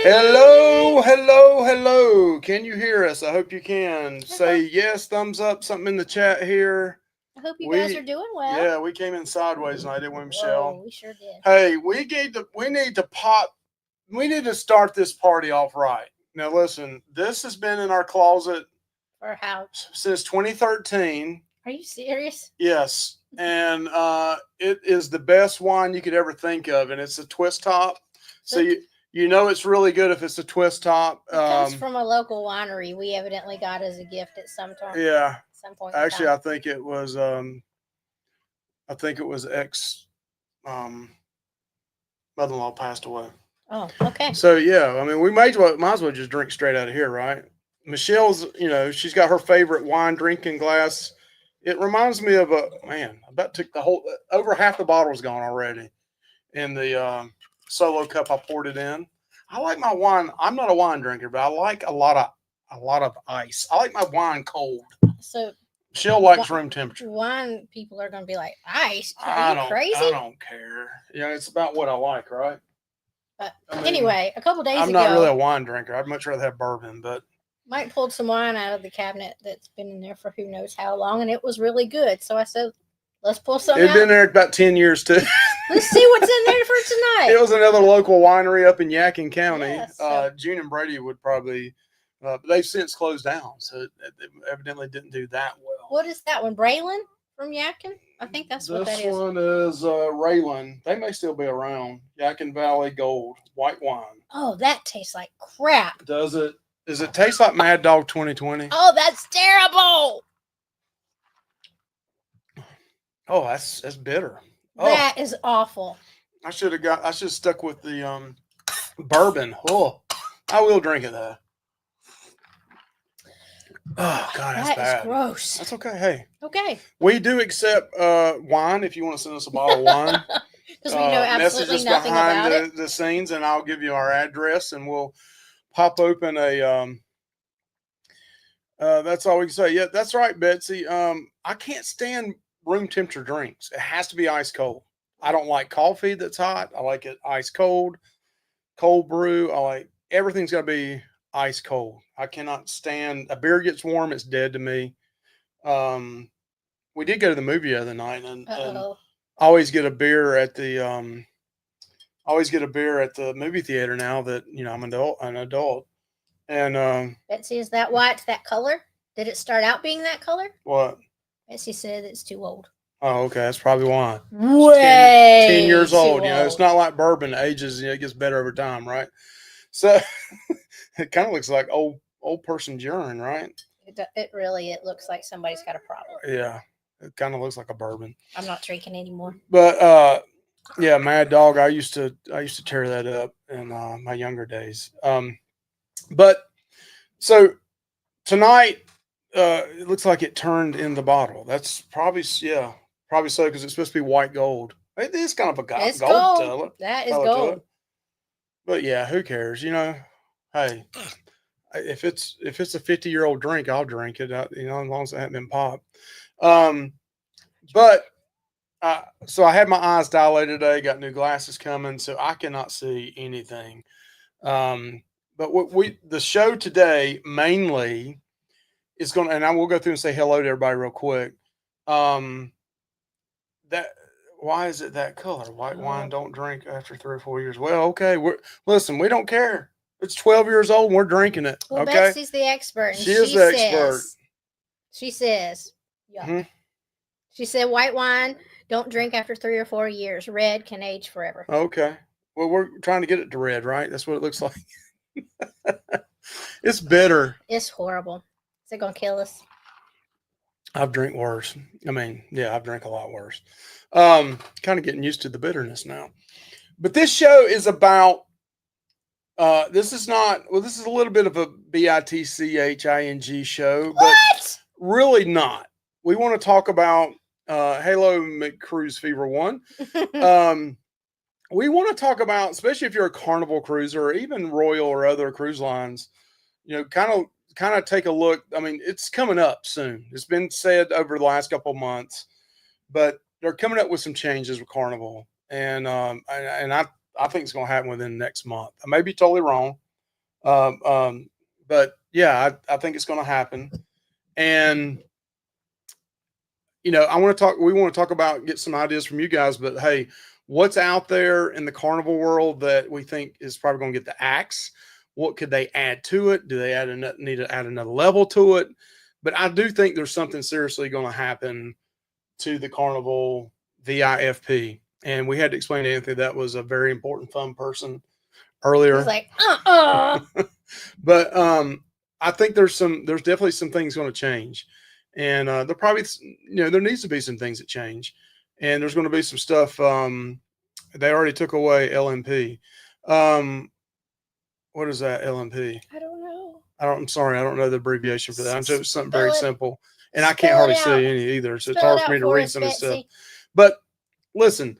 Hello, hello, hello. Can you hear us? I hope you can. I hope, Say yes, thumbs up, something in the chat here. I hope you guys are We doing well. yeah, we came in sideways tonight, didn't we, Whoa, Michelle? we sure did. Hey, we need to start this party off right. Now listen, this has been in our closet Or how? since 2013. Are you serious? Yes. And it is the best wine you could ever think of, and it's a twist top. So So you know it's really good if it's a twist top. it comes from a local winery we evidently got as a gift at Yeah. some point in Actually, time. I think it was ex um mother-in-law passed away. Oh, okay. So yeah, I mean we might as well just drink straight out of here, right? Michelle's, she's got her favorite wine drinking glass. It reminds me of a man. I about took the whole over half the bottle's gone already in the solo cup I poured it in. I like my wine. I'm not a wine drinker, but I like a lot of ice. I like my wine cold. So Michelle likes room temperature. wine people are going to be like, ice? Are I you don't. crazy? I don't care. It's about what I like, right? But I mean, anyway, a couple days I'm ago, not really a wine drinker. I'd much rather have bourbon, but Mike pulled some wine out of the cabinet that's been in there for who knows how long, and it was really good. So I said, let's pull some it'd out. been there about 10 years too. Let's see what's in there for tonight. It was another local winery up in Yadkin County. Yes, so- June and Brady would probably, but they've since closed down, so it evidently didn't do that well. What is that one? Braylon from Yadkin? I think that's what that is. This one is Raylan. They may still be around. Yadkin Valley Gold white wine. Oh, that tastes like crap. Does it? Does it taste like Mad Dog 2020? Oh, that's terrible. Oh, that's bitter. That is awful. I should have stuck with the bourbon. Oh, I will drink it though. Oh God, that's bad. That is gross. That's okay. Hey, Okay. we do accept wine if you want to send us a bottle of wine. Because we know absolutely messages nothing behind about the scenes, and I'll give you our address, and we'll pop open a. That's all we can say. Yeah, that's right, Betsy. I can't stand room temperature drinks. It has to be ice cold. I don't like coffee that's hot. I like it ice cold, cold brew. I like everything's got to be ice cold. I cannot stand a beer gets warm. It's dead to me. We did go to the movie the other night, and I always get a beer at the movie theater now that I'm an adult. And Betsy, is that why it's that color? Did it start out being that color? what? Betsy said it's too old. Oh, okay. That's probably why. Way 10 years old. too It's not like bourbon. It ages, it gets better over time, right? So it kind of looks like old person's urine, right? It looks like somebody's got a problem. Yeah. It kind of looks like a bourbon. I'm not drinking anymore. But yeah, Mad Dog. I used to tear that up in my younger days. But so tonight, it looks like it turned in the bottle. That's probably so because it's supposed to be white gold. It is kind of a gold color. That is gold. But yeah, who cares? Hey, if it's a 50-year-old drink, I'll drink it. As long as it hasn't been popped. But so I had my eyes dilated today. Got new glasses coming, so I cannot see anything. But the show today mainly is going to, and I will go through and say hello to everybody real quick. Why is it that color? White wine don't drink after 3 or 4 years. Well, okay. Listen, we don't care. It's 12 years old and we're drinking it. Well, okay. Betsy's the expert. And she is the expert. She says, yeah. Mm-hmm. She said white wine don't drink after 3 or 4 years. Red can age forever. Okay. Well, we're trying to get it to red, right? That's what it looks like. It's bitter. It's horrible. Is it going to kill us? I've drank worse. I mean, yeah, I've drank a lot worse. Kind of getting used to the bitterness now. But this show is about, this is a little bit of a BITCHING show, but really not. We want to talk about Halo McCruise Fever 1. We want to talk about, especially if you're a Carnival cruiser or even Royal or other cruise lines, kind of take a look. I mean, it's coming up soon. It's been said over the last couple of months, but they're coming up with some changes with Carnival, and I think it's going to happen within the next month. I may be totally wrong. But yeah, I think it's going to happen. And we want to talk about, get some ideas from you guys, but hey, what's out there in the carnival world that we think is probably going to get the axe? What could they add to it? Do they need to add another level to it? But I do think there's something seriously going to happen to the carnival VIFP. And we had to explain to Anthony that was a very important fun person earlier. He's like, But I think there's definitely some things going to change. And there probably, there needs to be some things that change. And there's going to be some stuff. They already took away LMP. What is that, LMP? I don't know. I'm sorry. I don't know the abbreviation for that. I'm just something Spell very it. simple. And I Spell can't hardly it out. see any either. So it's Spell hard it for me out to for read us, some of this stuff. Betsy. But listen,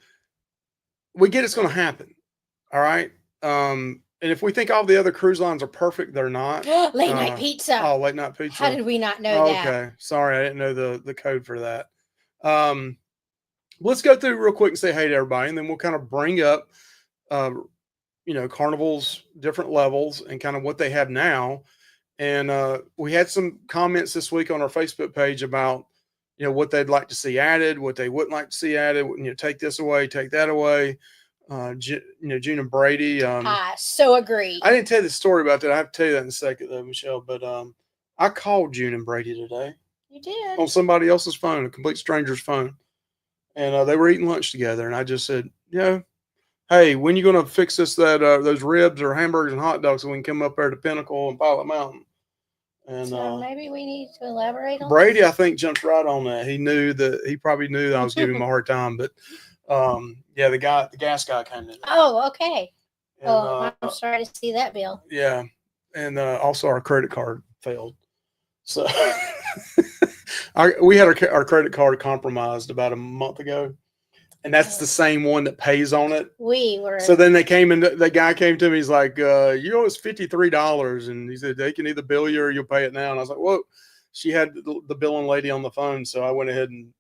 we get it's going to happen. All right. And if we think all the other cruise lines are perfect, they're not. Late night pizza. Oh, late night pizza. How did we not know that? Okay. Sorry. I didn't know the code for that. Let's go through real quick and say hey to everybody, and then we'll kind of bring up, Carnival's different levels and kind of what they have now. And we had some comments this week on our Facebook page about, what they'd like to see added, what they wouldn't like to see added. Take this away, take that away. June and Brady. I so agree. I didn't tell you the story about that. I have to tell you that in a second, though, Michelle. But I called June and Brady today. You did? On somebody else's phone, a complete stranger's phone. And they were eating lunch together. And I just said, hey, when you going to fix us those ribs or hamburgers and hot dogs so we can come up there to Pinnacle and Pilot Mountain? And so maybe we need to elaborate on Brady, this? I think, jumped right on that. He probably knew that I was giving him a hard time. But, the gas guy came in. Oh, okay. And, I'm sorry to see that, Bill. Yeah. And also our credit card failed. So we had our credit card compromised about a month ago. And that's the same one that pays on it. So then the guy came to me. He's like, you owe us $53. And he said, they can either bill you or you'll pay it now. And I was like, whoa, she had the billing lady on the phone. So I went ahead and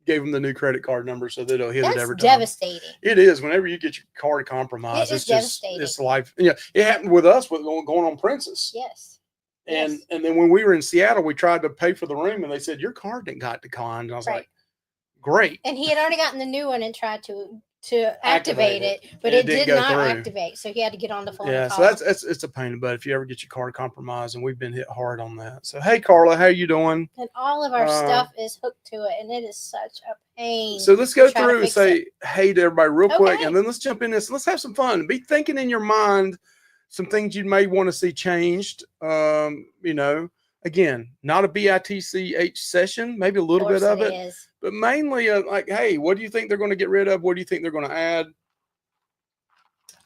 gave him the new credit card number so that it'll hit it every time. That's devastating. It is. Whenever you get your card compromised, it's just devastating. It's life. It happened with us with going on Princess. Yes. And then when we were in Seattle, we tried to pay for the room and they said, your card didn't got declined. And I was like, great. And he had already gotten the new one and tried to activate it, but it did not activate. So he had to get on the phone. Yeah, so it's a pain in the butt if you ever get your card compromised, and we've been hit hard on that. So hey, Carla, how you doing? And all of our stuff is hooked to it, and it is such a pain. So let's go through and say hey to everybody real quick, and then let's jump in this. Let's have some fun. Be thinking in your mind some things you may want to see changed. Again, not a BITCH session, maybe a little bit of it, but mainly like, hey, what do you think they're going to get rid of? What do you think they're going to add?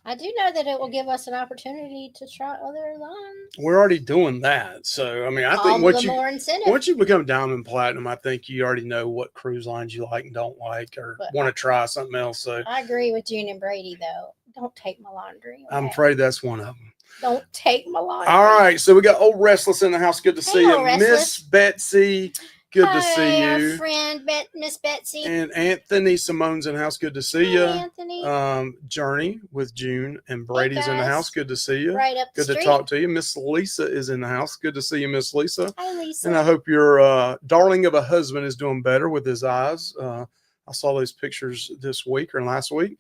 I do know that it will give us an opportunity to try other lines. We're already doing that. So, I mean, I think once you become Diamond Platinum, I think you already know what cruise lines you like and don't like or want to try something else. So I agree with June and Brady, though. Don't take my laundry. Okay? I'm afraid that's one of them. Don't take my laundry. All right. So we got Old Restless in the house. Good to see you. Miss Betsy. Good to see you. Our friend, Miss Betsy. And Anthony Simone's in the house. Good to see you. Anthony. Journey with June and Brady's in the house. Good to see you. Right up the street. Good to talk to you. Miss Lisa is in the house. Good to see you, Miss Lisa. Hi, Lisa. And I hope your darling of a husband is doing better with his eyes. I saw those pictures this week or last week.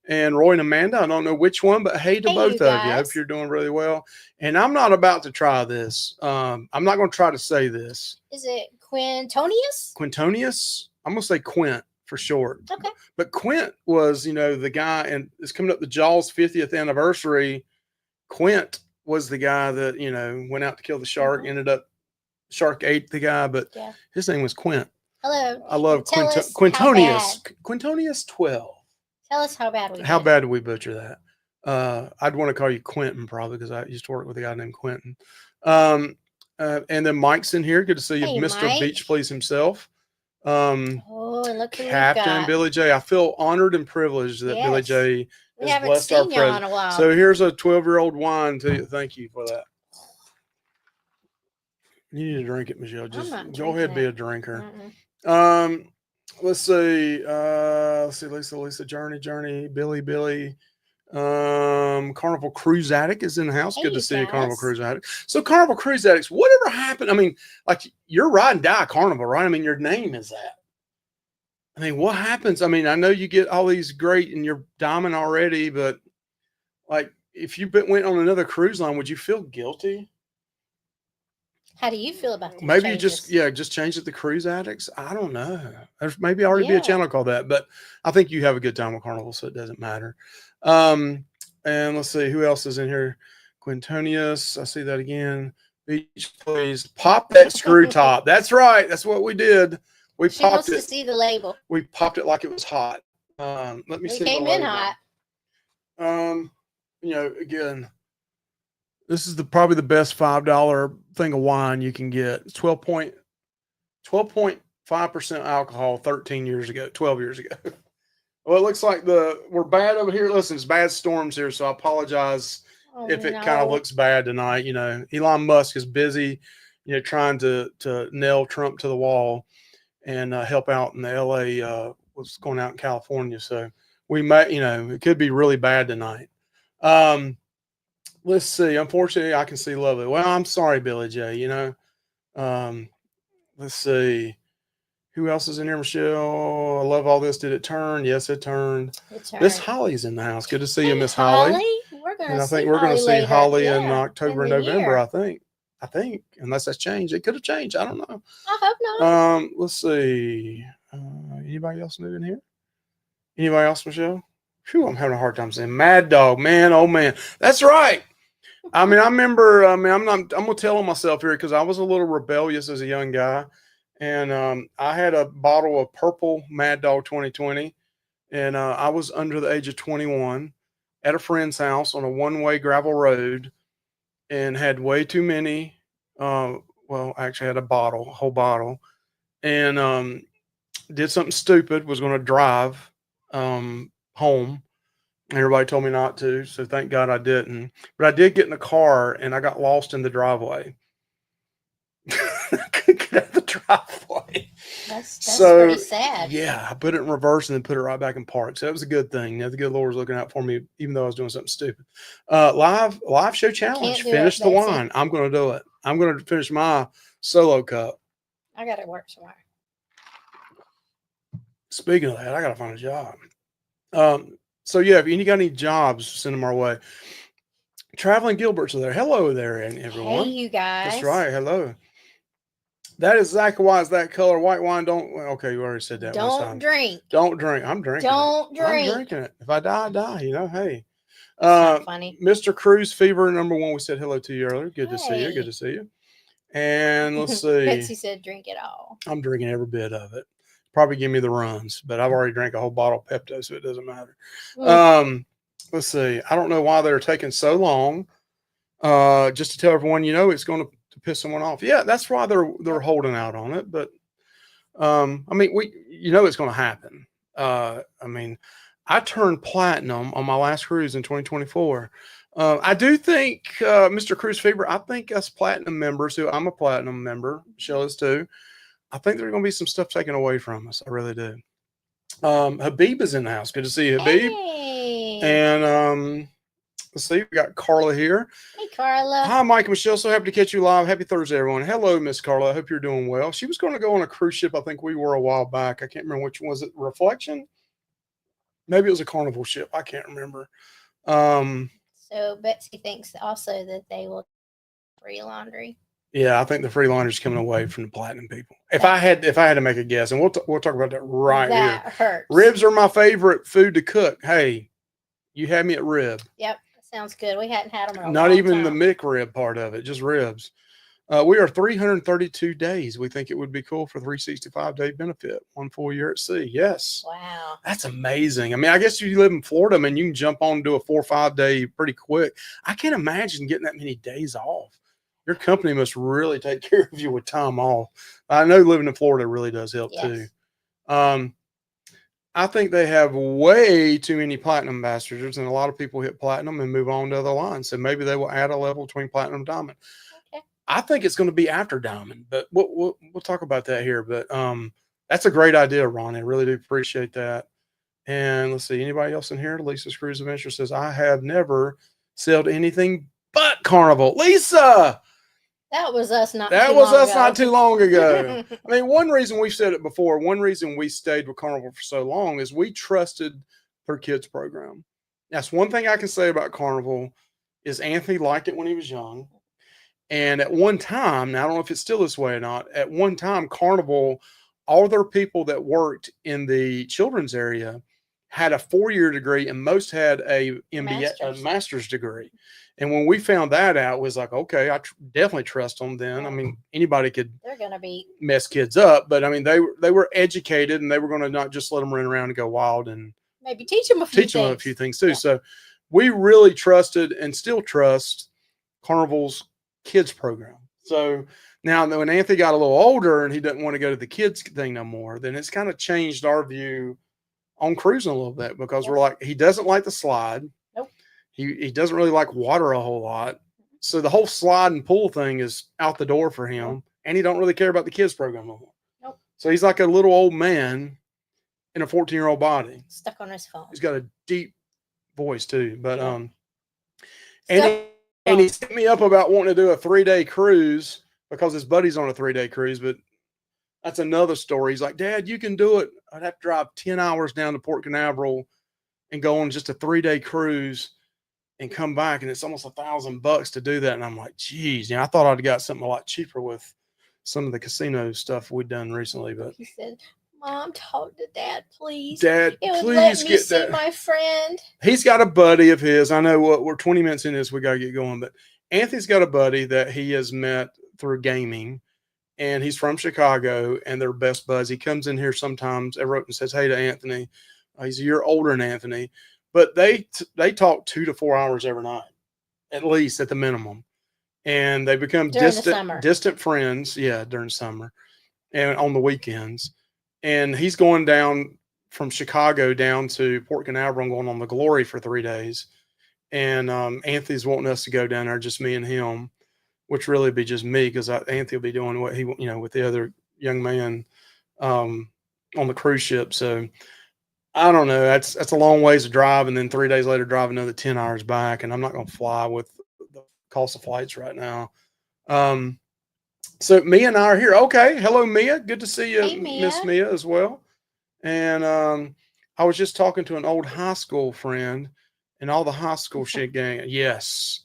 And Roy and Amanda, I don't know which one, but hey to both of you. I hope you're doing really well. And I'm not about to try this. I'm not going to try to say this. Is it Quintonius? Quintonius? I'm going to say Quint for short. Okay. But Quint was, the guy, and it's coming up the Jaws 50th anniversary. Quint was the guy that, went out to kill the shark, ended up, shark ate the guy, but his name was Quint. Hello. I love Quintonius. Quintonius 12. Tell us how bad we did. How bad did we butcher that? I'd want to call you Quentin probably because I used to work with a guy named Quentin. And then Mike's in here. Good to see you, Mr. Mike. Beach Please himself. And look who Captain Billy J. I feel honored and privileged that Billy J. has blessed our presence. In a while. So here's a 12-year-old wine to you. Thank you for that. You need to drink it, Michelle. Just go ahead and be a drinker. Let's see. Lisa, Journey, Billy. Carnival Cruise Addict is in the house. Hey, Good to you see you, Carnival guys. Cruise Addict. So Carnival Cruise Addicts, whatever happened? I mean, like you're ride and die Carnival, right? I mean, your name is that. I mean, what happens? I mean, I know you get all these great and you're diamond already, but like if you went on another cruise line, would you feel guilty? How do you feel about the Maybe you changes? just change it to Cruise Addicts. I don't know. There's maybe already be a Yeah. channel called that, but I think you have a good time with Carnival, so it doesn't matter. And let's see who else is in here. Quintonius, I see that again. Beach, please pop that screw top. That's right. That's what we did. We She wants popped to it. see the label. We popped it like it was hot. Let me We see. came in hot. You know, again, this is probably the best $5 thing of wine you can get. It's 12.5% alcohol 13 years ago, 12 years ago. Well, it looks like we're bad over here. Listen, it's bad storms here, so I apologize if it kind of looks bad tonight. You know, Elon Musk is busy, you know, trying to nail Trump to the wall and help out in the LA what's going out in California. So we might, you know, it could be really bad tonight. Let's see. Unfortunately, I can see lovely. Well, I'm sorry, Billy J. You know, let's see. Who else is in here, Michelle? I love all this. Did it turn? Yes, it turned. Miss Holly's in the house. Good to see you, Miss Holly. We're gonna and I think we're going to see later. Holly in Yeah, October and November. I think, unless that's changed. It could have changed. I don't know. I hope not. Let's see. Anybody else new in here? Anybody else, Michelle? Phew, I'm having a hard time saying Mad Dog, man. Oh man, that's right. I mean, I remember. I mean, I'm gonna tell on myself here because I was a little rebellious as a young guy, and I had a bottle of purple Mad Dog 2020, and I was under the age of 21 at a friend's house on a one-way gravel road, and had way too many. Well, I actually had a whole bottle, and did something stupid. Was going to drive home. Everybody told me not to, so thank God I didn't. But I did get in the car and I got lost in the driveway. Couldn't get out of the driveway. That's pretty sad. Yeah, I put it in reverse and then put it right back in park. So that was a good thing. The good Lord was looking out for me, even though I was doing something stupid. Live show challenge. Finish the wine. I'm going to do it. I'm going to finish my solo cup. I got to work tomorrow. Speaking of that, I got to find a job. So yeah, if you got any jobs, send them our way. Traveling Gilbert's are there. Hello there, everyone. Hey, you guys. That's right. Hello. That is exactly why it's that color. White wine don't. Okay, you already said that. Don't drink. Don't drink. I'm drinking. Don't drink. I'm drinking it. If I die, I die. You know. Hey. Not funny. Mr. Cruise Fever #1. We said hello to you earlier. Good to see you. Good to see you. And let's see. Betsy said, "Drink it all." I'm drinking every bit of it. Probably give me the runs, but I've already drank a whole bottle of Pepto, so it doesn't matter. Let's see. I don't know why they're taking so long. Just to tell everyone, you know, it's going to piss someone off. Yeah, that's why they're holding out on it. But I mean, it's going to happen. I mean, I turned platinum on my last cruise in 2024. I do think, Mr. Cruise Fever, I think us platinum members, who I'm a platinum member, Michelle is too, I think there's going to be some stuff taken away from us. I really do. Habib is in the house. Good to see you, Habib. Hey. And let's see, we got Carla here. Hey, Carla. Hi, Mike and Michelle. So happy to catch you live. Happy Thursday, everyone. Hello, Miss Carla. I hope you're doing well. She was going to go on a cruise ship. I think we were a while back. I can't remember which one. Was it Reflection? Maybe it was a Carnival ship. I can't remember. So Betsy thinks also that they will free laundry. Yeah, I think the free laundry is coming away from the platinum people. If I had to make a guess, and we'll talk about that right here. That hurts. Ribs are my favorite food to cook. Hey, you had me at rib. Yep, sounds good. We hadn't had them in a Not long even time. the Mick rib part of it, just ribs. We are 332 days. We think it would be cool for 365-day benefit, 1 full year at sea. Yes. Wow. That's amazing. I mean, I guess you live in Florida, man, you can jump on and do a 4 or 5 day pretty quick. I can't imagine getting that many days off. Your company must really take care of you with time off. I know living in Florida really does help too. I think they have way too many platinum ambassadors, and a lot of people hit platinum and move on to other lines. So maybe they will add a level between platinum and diamond. Okay. I think it's going to be after diamond, but we'll talk about that here. But that's a great idea, Ron. I really do appreciate that. And let's see, anybody else in here? Lisa's Cruise Adventure says, I have never sailed anything but Carnival. Lisa! That was us not That too was long us ago. not too long ago. I mean, one reason we've said it before, one reason we stayed with Carnival for so long is we trusted their kids program. That's one thing I can say about Carnival is Anthony liked it when he was young. And at one time, now I don't know if it's still this way or not, at one time, Carnival, all their people that worked in the children's area had a 4-year degree and most had a master's degree. And when we found that out, it was like, okay, I definitely trust them then. I mean, anybody they're going to be mess kids up, but I mean, they were educated and they were going to not just let them run around and go wild and maybe teach them a few things too. Yeah. So we really trusted and still trust Carnival's kids program. So now when Anthony got a little older and he doesn't want to go to the kids thing no more, then it's kind of changed our view on cruising a little bit because we're like, he doesn't like the slide. Nope. He doesn't really like water a whole lot. So the whole slide and pool thing is out the door for him. Nope. And he don't really care about the kids program no more. Nope. So he's like a little old man in a 14-year-old body. Stuck on his phone. He's got a deep voice too. But and he set me up about wanting to do a 3-day cruise because his buddy's on a 3-day cruise, but that's another story. He's like, Dad, you can do it. I'd have to drive 10 hours down to Port Canaveral and go on just a 3-day cruise and come back. And it's almost $1,000 to do that. And I'm like, geez, I thought I'd got something a lot cheaper with some of the casino stuff we'd done recently. But he said, Mom, talk to Dad, please. Dad, please get that. My friend. He's got a buddy of his. I know we're 20 minutes in this. We got to get going. But Anthony's got a buddy that he has met through gaming. And he's from Chicago, and they're best buds. He comes in here sometimes. I wrote and says, hey to Anthony. He's a year older than Anthony. But they talk 2 to 4 hours every night, at least at the minimum. And they become distant friends. Yeah, during summer and on the weekends. And he's going down from Chicago down to Port Canaveral and going on the Glory for 3 days. And Anthony's wanting us to go down there, just me and him, which really be just me because Anthony will be doing what he, with the other young man on the cruise ship. So I don't know. That's a long ways to drive. And then 3 days later, drive another 10 hours back. And I'm not going to fly with the cost of flights right now. So Mia and I are here. Okay. Hello, Mia. Good to see you, hey, Miss Mia, as well. And I was just talking to an old high school friend and all the high school shit gang. Yes,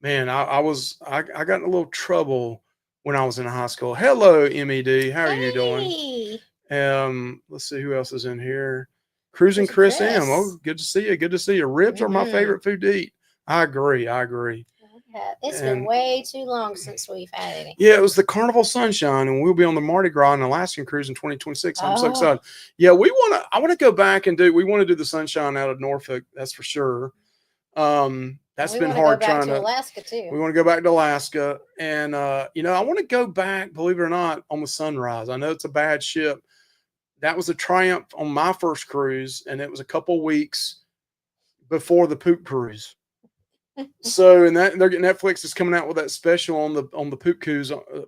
man, I got in a little trouble when I was in high school. Hello, MED. How are you doing? Let's see who else is in here. Cruising Chris M. Oh, good to see you. Good to see you. Ribs are my favorite food to eat. I agree. It's been way too long since we've had any. Yeah, it was the Carnival Sunshine, and we'll be on the Mardi Gras and Alaskan cruise in 2026. I'm so excited. Yeah, I want to go back and we want to do the Sunshine out of Norfolk. That's for sure. That's been hard trying to Alaska too. We want to go back to Alaska, and I want to go back, believe it or not, on the Sunrise. I know it's a bad ship. That was a Triumph on my first cruise, and it was a couple weeks before the poop cruise. So, and Netflix is coming out with that special on the poop cruise, the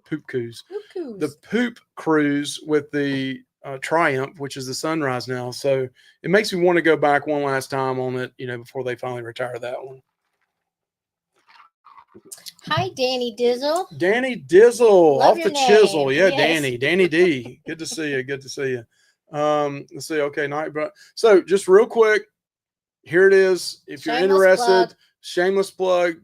poop cruise with the Triumph, which is the Sunrise now. So it makes me want to go back one last time on it, before they finally retire that one. Hi, Danny Dizzle. Danny Dizzle, Love off the name. chisel. Yeah, yes. Danny D. Good to see you. Good to see you. Let's see. Okay, so just real quick, here it is. If you're interested. Shameless plug,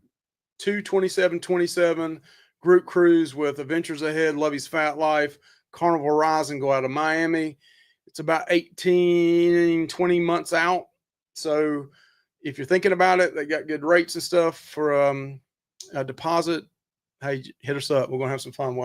2/27/27 group cruise with Adventures Ahead, Lovey's Fat Life, Carnival Rising, go out of Miami. It's about 18-20 months out. So if you're thinking about it, they got good rates and stuff for a deposit. Hey, hit us up. We're gonna have some fun.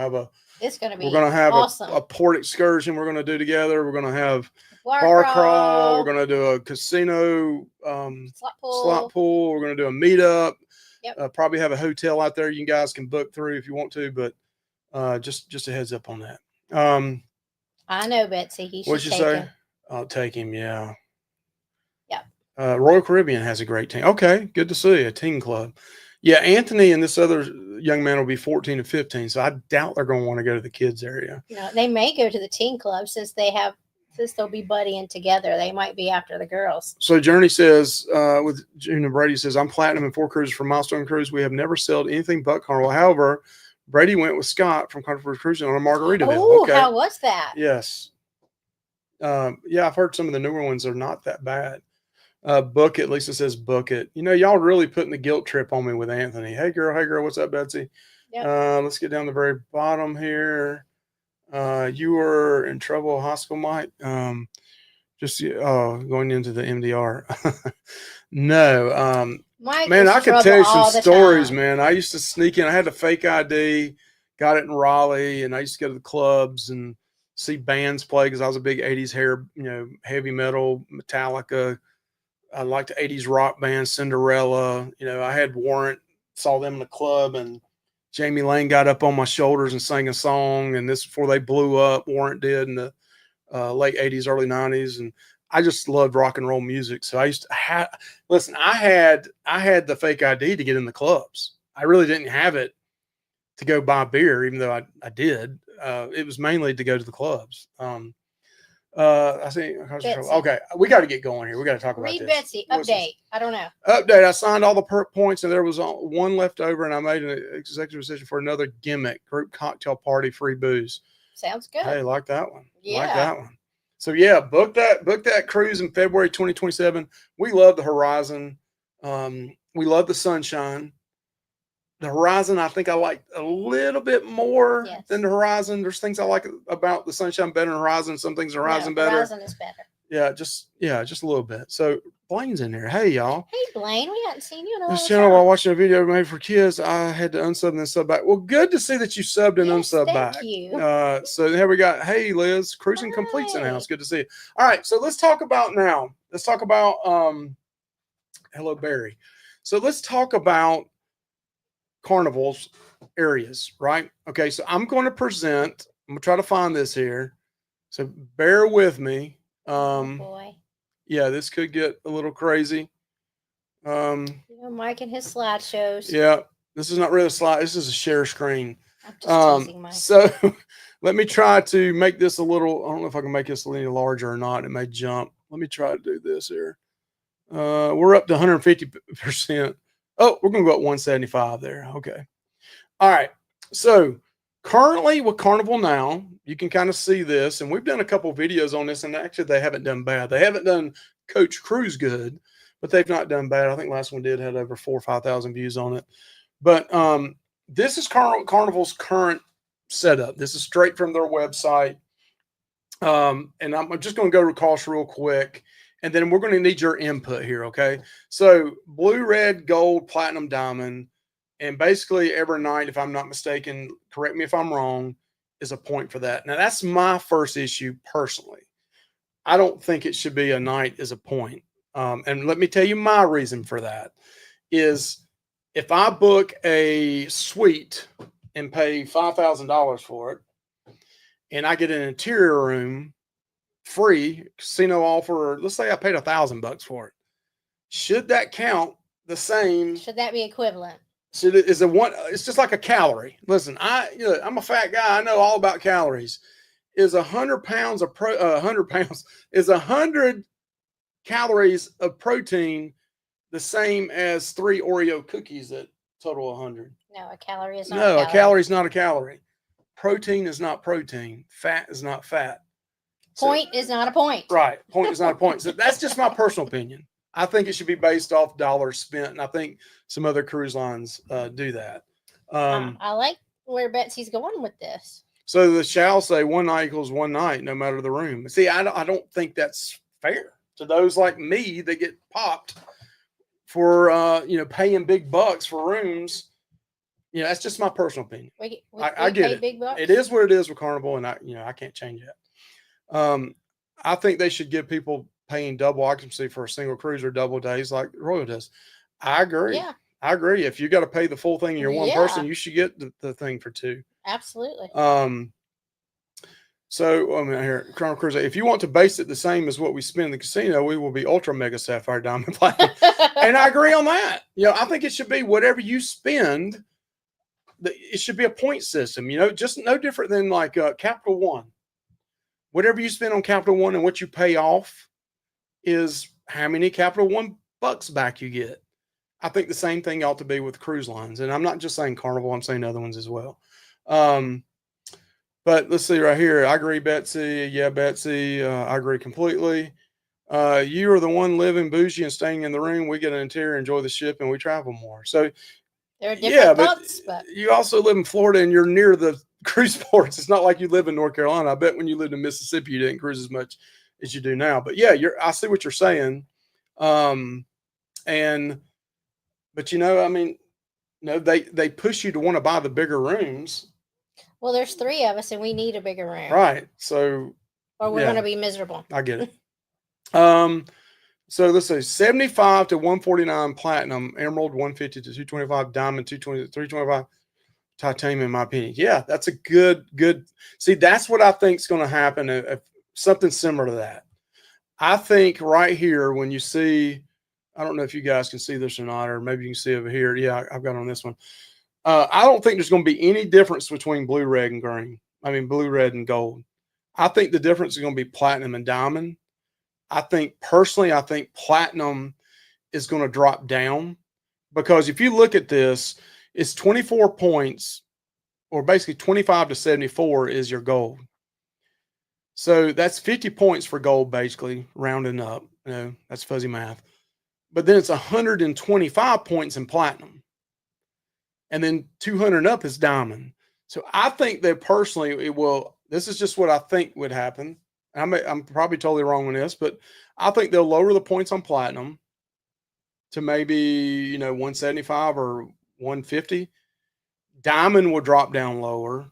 It's gonna be. We're gonna have awesome. a port excursion. We're gonna do together. We're gonna have bar crawl. We're gonna do a casino slot pool. We're gonna do a meetup. Yep. Probably have a hotel out there you guys can book through if you want to. But just a heads up on that. I know, Betsy. He should what'd you take say? him. I'll take him. Yeah. Yeah. Royal Caribbean has a great team. Okay, good to see a team club. Yeah, Anthony and this other young man will be 14 and 15, so I doubt they're going to want to go to the kids area. They may go to the teen club since they have Since they'll be buddying together, they might be after the girls. So Journey says, with Junior Brady says, I'm platinum in 4 cruises from Milestone Cruise. We have never sailed anything but Carnival. However, Brady went with Scott from Carnival Cruising on a Margaritaville. Oh, okay. how was that? Yes. Yeah, I've heard some of the newer ones are not that bad. Book it. Lisa says, book it. You know, y'all really putting the guilt trip on me with Anthony. Hey, girl. What's up, Betsy? Yep. Let's get down the very bottom here. You were in trouble, Hospital Mike. Just going into the MDR. No, Mike man, is I could trouble tell you all some the stories, time. man. I used to sneak in. I had a fake ID, got it in Raleigh, and I used to go to the clubs and see bands play because I was a big 80s heavy metal, Metallica. I liked the 80s rock band, Cinderella. You know, I had Warrant, saw them in the club, and Jamie Lane got up on my shoulders and sang a song. And this before they blew up, Warrant did in the late 80s, early 90s. And I just loved rock and roll music. So I used to listen, I had the fake ID to get in the clubs. I really didn't have it to go buy beer, even though I did. It was mainly to go to the clubs. I see. Okay, we got to get going here. We got to talk about this. Read Betsy. Update. I don't know. Update. I signed all the perk points, and there was one left over, and I made an executive decision for another gimmick group cocktail party, free booze. Sounds good. Hey, like that one. Yeah. Like that one. So yeah, book that cruise in February 2027. We love the Horizon. We love the Sunshine. The Horizon, I think I like a little bit more than the Horizon. There's things I like about the Sunshine better than Horizon. Some things Horizon better. Horizon is better. Yeah, just a little bit. So Blaine's in there. Hey, y'all. Hey, Blaine. We hadn't seen you in a This long channel, time. while watching a video made for kids, I had to unsub and then sub back. Well, good to see that you subbed and unsub back. Thank you. So here we got, hey, Liz, cruising completes in the house. Good to see you. All right, so let's talk about now. Let's talk about, hello, Barry. So let's talk about Carnival's areas, right? Okay, so I'm going to try to find this here. So bear with me. Oh boy. Yeah, this could get a little crazy. Mike and his slideshows. Yeah, this is not really a slide. This is a share screen. I'm just teasing Mike. So let me try to make this a little, I don't know if I can make this a little larger or not. It may jump. Let me try to do this here. We're up to 150%. Oh, we're going to go up 175 there. Okay. All right. So currently with Carnival now, you can kind of see this, and we've done a couple videos on this, and actually they haven't done bad. They haven't done Coach Cruise good, but they've not done bad. I think last one had over 4,000 or 5,000 views on it. But this is Carnival's current setup. This is straight from their website. And I'm just going to go to cost real quick, and then we're going to need your input here, okay? So blue, red, gold, platinum, diamond, and basically every night, if I'm not mistaken, correct me if I'm wrong, is a point for that. Now, that's my first issue personally. I don't think it should be a night as a point. And let me tell you my reason for that is if I book a suite and pay $5,000 for it, and I get an interior room free, casino offer, let's say I paid $1,000 for it. Should that count the same? Should that be equivalent? So is the one? It's just like a calorie. Listen, I'm a fat guy. I know all about calories. Is 100 pounds of 100 pounds is 100 calories of protein the same as 3 Oreo cookies that total 100? No, a calorie is not. No, a calorie is not a calorie. Protein is not protein. Fat is not fat. Point is not a point. Right. Point is not a point. So that's just my personal opinion. I think it should be based off dollars spent, and I think some other cruise lines do that. I like where Betsy's going with this. So the shall say one night equals one night, no matter the room. See, I don't think that's fair to those like me that get popped for paying big bucks for rooms. That's just my personal opinion. I get it. Big bucks? It is what it is with Carnival, and I can't change that. I think they should give people paying double occupancy for a single cruise or double days like Royal does. I agree. Yeah. I agree. If you got to pay the full thing and you're one person, you should get the thing for two. Absolutely. So here, Carnival Cruise, if you want to base it the same as what we spend in the casino, we will be ultra mega sapphire diamond platinum. And I agree on that. I think it should be whatever you spend. It should be a point system, just no different than like Capital One. whatever you spend on Capital One and what you pay off is how many Capital One bucks back you get. I think the same thing ought to be with cruise lines. And I'm not just saying Carnival, I'm saying other ones as well. But let's see right here. I agree, Betsy. Yeah, Betsy, I agree completely. You are the one living bougie and staying in the room. We get an interior, enjoy the ship, and we travel more. So, there are different thoughts, but you also live in Florida and you're near the cruise ports. It's not like you live in North Carolina. I bet when you lived in Mississippi, you didn't cruise as much as you do now. But yeah, I see what you're saying. But I mean, they push you to want to buy the bigger rooms. Well, there's 3 of us and we need a bigger room. Right. So, or we're going to be miserable. I get it. So let's say 75 to 149 platinum, emerald 150 to 225, diamond 220 to 325, titanium, in my opinion. Yeah, that's a good. See, that's what I think is going to happen. If something similar to that. I think right here, when you see, I don't know if you guys can see this or not, or maybe you can see over here. Yeah, I've got on this one. I don't think there's going to be any difference between blue, red, and green. I mean, blue, red, and gold. I think the difference is going to be platinum and diamond. I think platinum is going to drop down, because if you look at this, it's 24 points, or basically 25 to 74 is your gold. So that's 50 points for gold, basically rounding up. That's fuzzy math. But then it's 125 points in platinum. And then 200 up is diamond. So I think that personally, this is just what I think would happen. I'm probably totally wrong on this, but I think they'll lower the points on platinum to maybe 175 or 150. Diamond will drop down lower,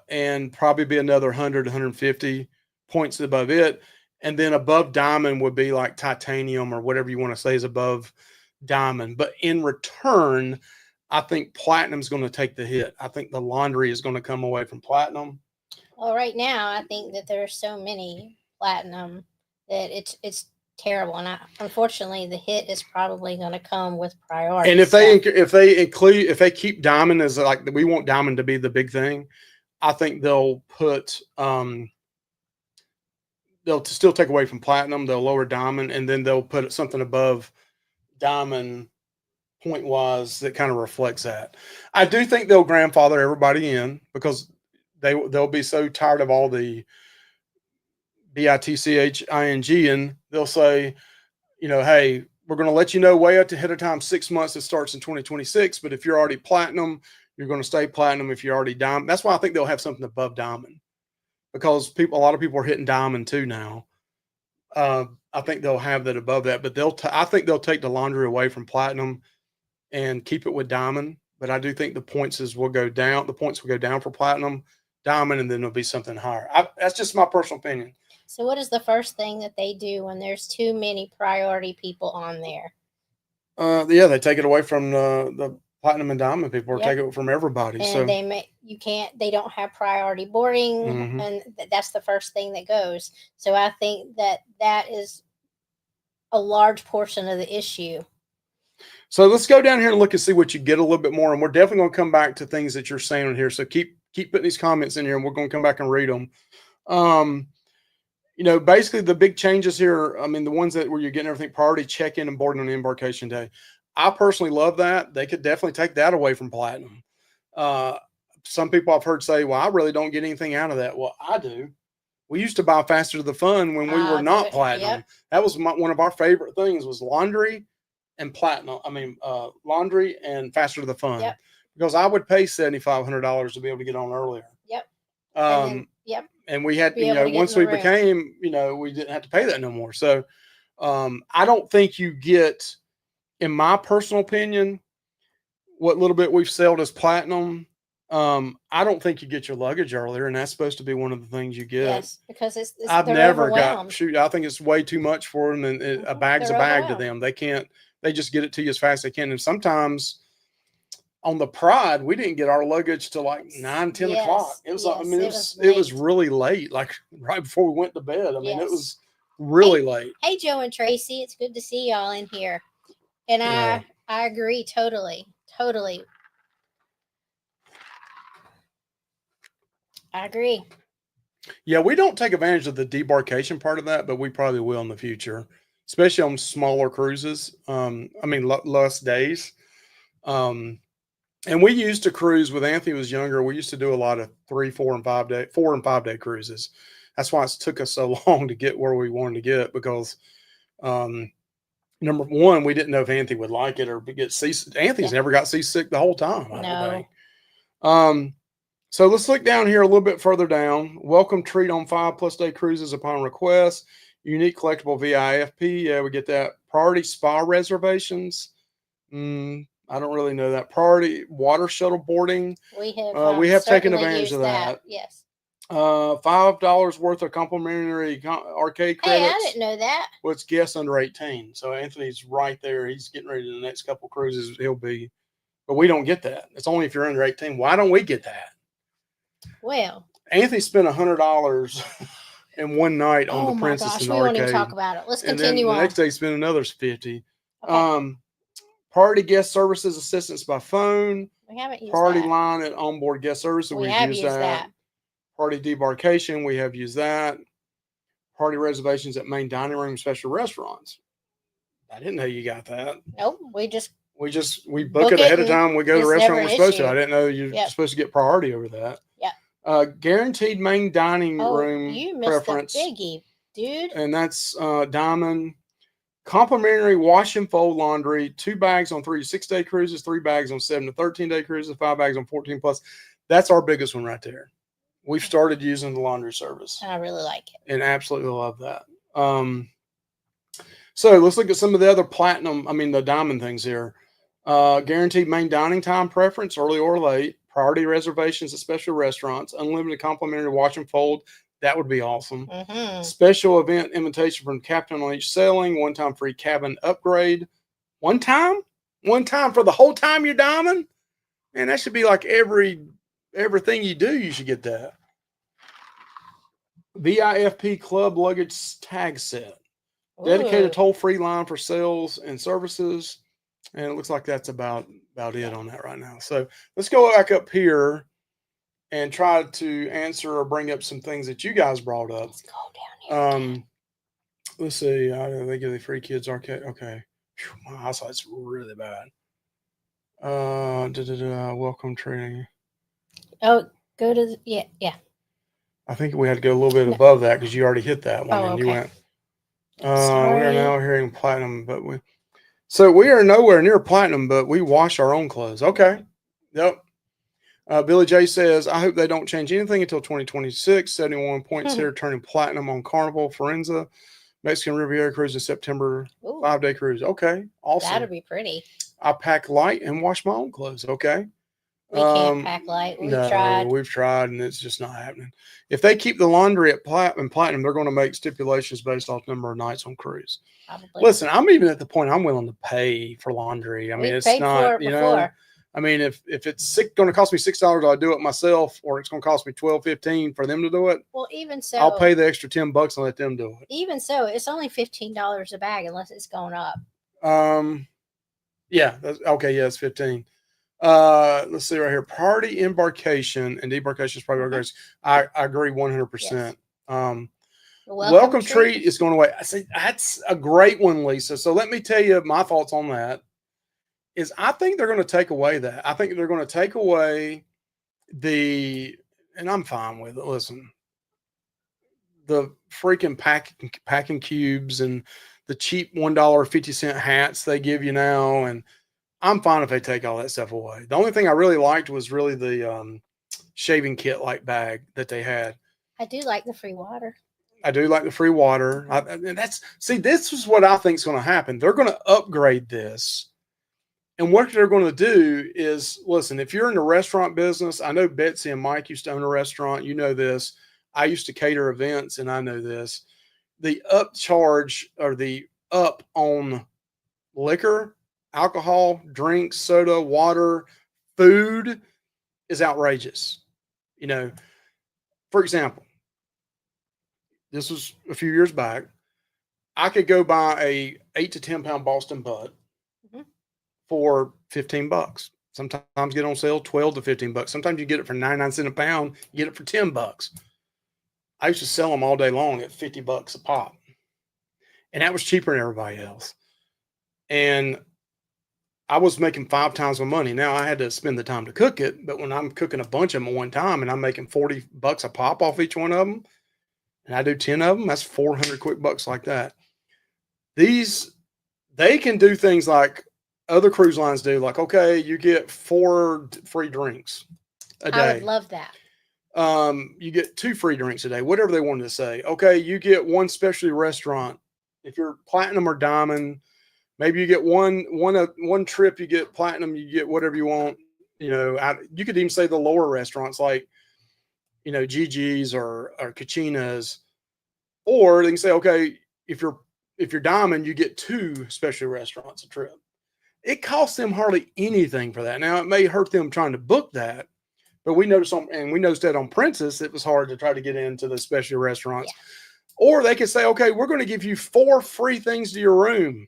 and probably be another 100 150 points above it, and then above diamond would be like titanium or whatever you want to say is above diamond. But in return, I think platinum is going to take the hit. I think the laundry is going to come away from platinum. Well, right now, I think that there are so many platinum that it's terrible, and unfortunately, the hit is probably going to come with priority. And if they keep diamond as like, we want diamond to be the big thing, I think they'll put they'll still take away from platinum. They'll lower diamond, and then they'll put something above diamond point wise that kind of reflects that. I do think they'll grandfather everybody in, because they'll be so tired of all the BITCHING, and they'll say, hey, we're going to let you know way ahead of time, 6 months. It starts in 2026. But if you're already platinum, you're going to stay platinum. If you're already diamond, that's why I think they'll have something above diamond, because a lot of people are hitting diamond too now. I think they'll have that above that, but I think they'll take the laundry away from platinum and keep it with diamond. But I do think the points will go down. The points will go down for platinum, diamond, and then there'll be something higher. That's just my personal opinion. So what is the first thing that they do when there's too many priority people on there? Yeah, they take it away from the platinum and diamond people, or take it from everybody. And so they don't have priority boarding, and that's the first thing that goes. So I think that is a large portion of the issue. So let's go down here and look and see what you get a little bit more. And we're definitely going to come back to things that you're saying in here. So keep putting these comments in here, and we're going to come back and read them. Basically the big changes here, I mean, the ones where you're getting everything priority, check-in and boarding on embarkation day. I personally love that. They could definitely take that away from platinum. Some people I've heard say, well, I really don't get anything out of that. Well, I do. We used to buy Faster to the Fun when we were not platinum. Yep. That was one of our favorite things, was laundry and platinum. I mean, laundry and Faster to the Fun. Yep. Because I would pay $7,500 to be able to get on earlier. Yep. And we had, once we became, we didn't have to pay that no more. So I don't think you get, in my personal opinion, what little bit we've sold as platinum, I don't think you get your luggage earlier, and that's supposed to be one of the things you get. Yes, because I've never got, I think it's way too much for them, and a bag's a bag to them. They just get it to you as fast as they can. And sometimes on the Pride, we didn't get our luggage till like 9, 10 o'clock. It was, it was really late, like right before we went to bed. I mean, it was really late. Hey, Joe and Tracy, it's good to see y'all in here. And I agree totally. I agree. Yeah, we don't take advantage of the debarkation part of that, but we probably will in the future, especially on smaller cruises. I mean, less days. Um, and we used to cruise with Anthony was younger. We used to do a lot of 3, 4 and 5 day cruises. That's why it took us so long to get where we wanted to get because, number one, we didn't know if Anthony would like it or get seasick. Anthony's never got seasick the whole time. I don't think. So let's look down here a little bit further down. Welcome treat on 5+ day cruises upon request. Unique collectible VIFP. Yeah, we get that. Priority spa reservations. I don't really know that. Priority water shuttle boarding. We have taken advantage of that. Yes. $5 worth of complimentary arcade credits. Hey, I didn't know that. Well, it's guests under 18. So Anthony's right there. He's getting ready to the next couple cruises. He'll be, but we don't get that. It's only if you're under 18. Why don't we get that? Well, Anthony spent $100 in one night on the Princess gosh, and we Arcade. won't even talk about it. Let's continue on. The next day, he spent another $50. Okay. Party guest services assistance by phone. We haven't used Party that. line at onboard guest services. We have used that. Party debarkation. We have used that. Party reservations at main dining room, special restaurants. I didn't know you got that. Nope. We book it ahead of time. We go to the restaurant we're supposed to. I didn't know you're supposed to get priority over that. Yeah. Guaranteed main dining room you missed preference. The biggie, dude. And that's Diamond. Complimentary wash and fold laundry, 2 bags on 3 to 6 day cruises, 3 bags on 7 to 13 day cruises, 5 bags on 14+. That's our biggest one right there. We've started using the laundry service. I really like it. And absolutely love that. So let's look at some of the other the diamond things here. Guaranteed main dining time preference, early or late. Priority reservations at special restaurants. Unlimited complimentary wash and fold. That would be awesome. Mm-hmm. Special event invitation from captain on each sailing. One-time free cabin upgrade. One time for the whole time you're diamond? Man, that should be like everything you do, you should get that. VIFP club luggage tag set. Dedicated toll-free line for sales and services. And it looks like that's about it on that right now. So let's go back up here and try to answer or bring up some things that you guys brought up. Let's go down here. Let's see. They give the free kids arcade. Okay. Whew, my eyesight's really bad. Welcome training. Oh, go to yeah. I think we had to go a little bit above that because you already hit that one. And you went. We are now hearing platinum, but we are nowhere near platinum, but we wash our own clothes. Okay. Yep. Billy J says, I hope they don't change anything until 2026. 71 points here, turning platinum on Carnival, Forenza, Mexican Riviera cruise in September, 5-day cruise. Okay, awesome. That'll be pretty. I pack light and wash my own clothes. Okay. We can't pack light. We've tried, and it's just not happening. If they keep the laundry at platinum, they're going to make stipulations based off number of nights on cruise. Probably. Listen, I'm even at the point I'm willing to pay for laundry. I mean, it's not, you know. I mean, if it's going to cost me $6, I'll do it myself, or it's going to cost me $12.15 for them to do it. Well, even so, I'll pay the extra $10 and let them do it. Even so, it's only $15 a bag unless it's going up. Yeah. Okay. Yeah, it's 15. Let's see right here. Party embarkation and debarkation is probably great. I agree 100%. Yes. Welcome treat is going away. I say that's a great one, Lisa. So let me tell you my thoughts on that. Is I think they're going to take away that. I think they're going to take away and I'm fine with it. Listen, the freaking packing cubes and the cheap $1.50 hats they give you now. And I'm fine if they take all that stuff away. The only thing I really liked was really the shaving kit like bag that they had. I do like the free water. And this is what I think is going to happen. They're going to upgrade this. And what they're going to do is, listen, if you're in the restaurant business, I know Betsy and Mike used to own a restaurant. You know this. I used to cater events, and I know this. The upcharge or the up on liquor, alcohol, drinks, soda, water, food is outrageous. You know, for example, this was a few years back. I could go buy a 8 to 10 pound Boston Butt for $15. Sometimes get on sale $12 to $15. Sometimes you get it for 99 cents a pound. You get it for $10. I used to sell them all day long at $50 a pop. And that was cheaper than everybody else. And I was making 5 times my money. Now I had to spend the time to cook it, but when I'm cooking a bunch of them at one time and I'm making $40 a pop off each one of them, and I do 10 of them, that's 400 quick bucks like that. They can do things like other cruise lines do, like, okay, you get 4 free drinks a day. I would love that. You get 2 free drinks a day, whatever they wanted to say. Okay, you get 1 specialty restaurant. If you're platinum or diamond, maybe you get one trip, you get platinum, you get whatever you want. You know, you could even say the lower restaurants like, you know, Gigi's or Kachina's, or they can say, okay, if you're diamond, you get 2 specialty restaurants a trip. It costs them hardly anything for that. Now it may hurt them trying to book that, but we noticed that on Princess, it was hard to try to get into the specialty restaurants. Yeah. Or they could say, okay, we're going to give you 4 free things to your room.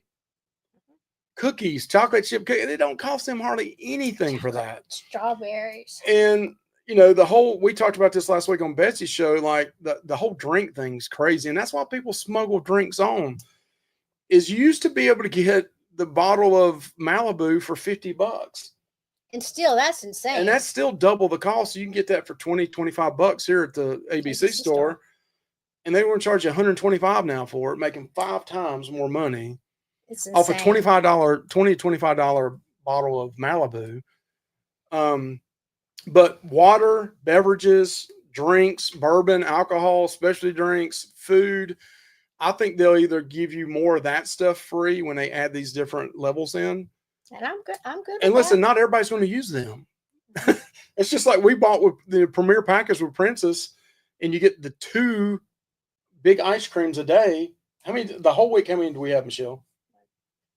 Cookies, chocolate chip cookies. They don't cost them hardly anything for that. Strawberries. And, you know, we talked about this last week on Betsy's show, like the whole drink thing's crazy. And that's why people smuggle drinks on. Is you used to be able to get the bottle of Malibu for $50. And still, that's insane. And that's still double the cost. So you can get that for $20-25 here at the ABC store. And they want to charge you $125 now for it, making 5 times more money off a $25 bottle of Malibu. But water, beverages, drinks, bourbon, alcohol, specialty drinks, food, I think they'll either give you more of that stuff free when they add these different levels in. And I'm good. And listen, not everybody's going to use them. It's just like we bought with the Premier package with Princess, and you get the 2 big ice creams a day. The whole week, how many do we have, Michelle?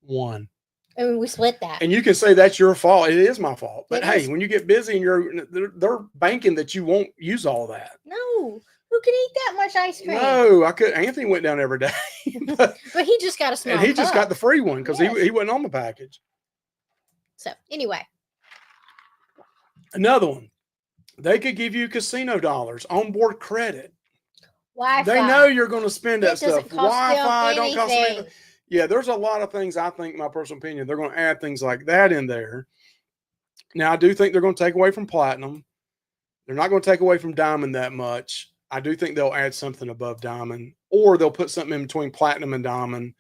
1. And we split that. And you can say that's your fault. It is my fault. But hey, when you get busy and they're banking that you won't use all that. No. Who can eat that much ice cream? No, I could. Anthony went down every day. but he just got a small And he just got the free one because he wasn't on the package. So anyway. Another one. They could give you casino dollars, onboard credit. Wi-Fi. They know you're going to spend that stuff. Wi-Fi don't cost anything. Yeah, there's a lot of things, I think, my personal opinion, they're going to add things like that in there. Now, I do think they're going to take away from platinum. They're not going to take away from diamond that much. I do think they'll add something above diamond, or they'll put something in between platinum and diamond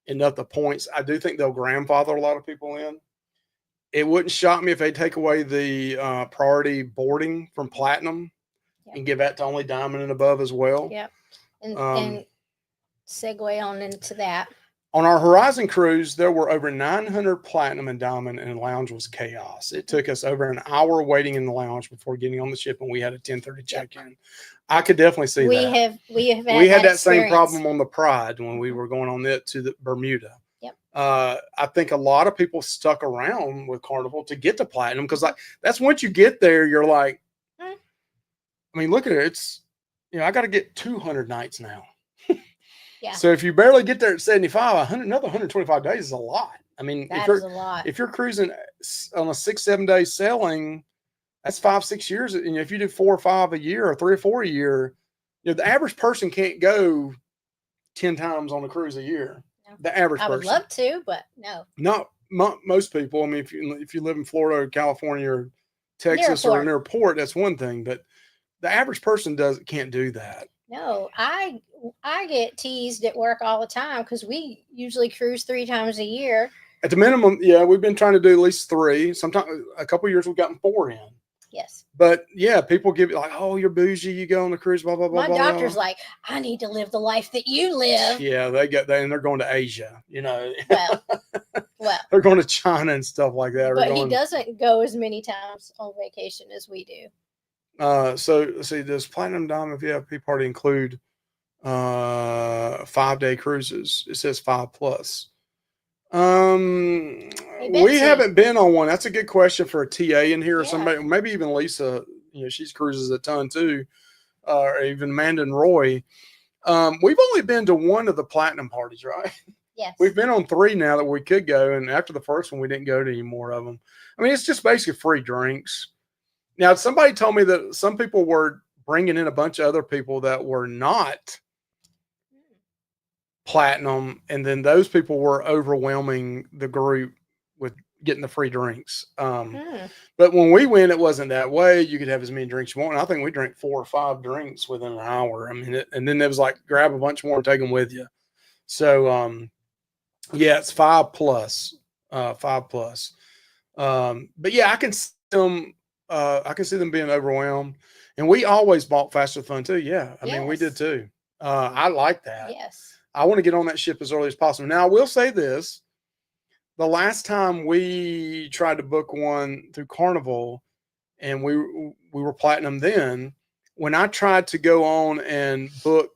and up the points. I do think they'll grandfather a lot of people in. It wouldn't shock me if they take away the priority boarding from platinum and give that to only diamond and above as well. Yep. And segue on into that. On our Horizon cruise, there were over 900 platinum and diamond, and the lounge was chaos. It took us over an hour waiting in the lounge before getting on the ship, and we had a 10:30 check-in. I could definitely see that. We had that same problem on the Pride when we were going on it to the Bermuda. Yep. I think a lot of people stuck around with Carnival to get to platinum because that's once you get there, you're like, I mean, look at it. It's, I got to get 200 nights now. Yeah. So if you barely get there at 75, another 125 days is a lot. I mean, that is a lot. If you're cruising on a 6-7 day sailing, that's 5-6 years. And if you do 4 or 5 a year or 3 or 4 a year, the average person can't go 10 times on a cruise a year. No. The average person. I would love to, but no. Not most people. I mean, if you live in Florida or California or Texas or near a port, that's one thing. But the average person can't do that. No, I get teased at work all the time because we usually cruise 3 times a year. At the minimum, yeah, we've been trying to do at least 3. Sometimes a couple of years we've gotten 4 in. Yes. But yeah, people give you like, oh, you're bougie, you go on the cruise, blah, blah, blah. My doctor's like, I need to live the life that you live. Yeah, they get that, and they're going to Asia, Well, they're going to China and stuff like that. But he doesn't go as many times on vacation as we do. So let's see, does Platinum Diamond VIFP party include 5-day cruises? It says 5+. We haven't been on one. That's a good question for a TA in here or somebody, maybe even Lisa. She's cruises a ton too, or even Amanda and Roy. We've only been to one of the platinum parties, right? Yes. We've been on 3 now that we could go, and after the first one, we didn't go to any more of them. I mean, it's just basically free drinks. Now, somebody told me that some people were bringing in a bunch of other people that were not platinum, and then those people were overwhelming the group with getting the free drinks. But when we went, it wasn't that way. You could have as many drinks you want. And I think we drank 4 or 5 drinks within an hour. I mean, and then it was like grab a bunch more and take them with you. So yeah, it's 5 plus, 5 plus. But yeah, I can see them. I can see them being overwhelmed. And we always bought Faster Fun too. Yeah, I mean, we did too. I like that. Yes. I want to get on that ship as early as possible. Now, I will say this. The last time we tried to book one through Carnival and we were platinum then, when I tried to go on and book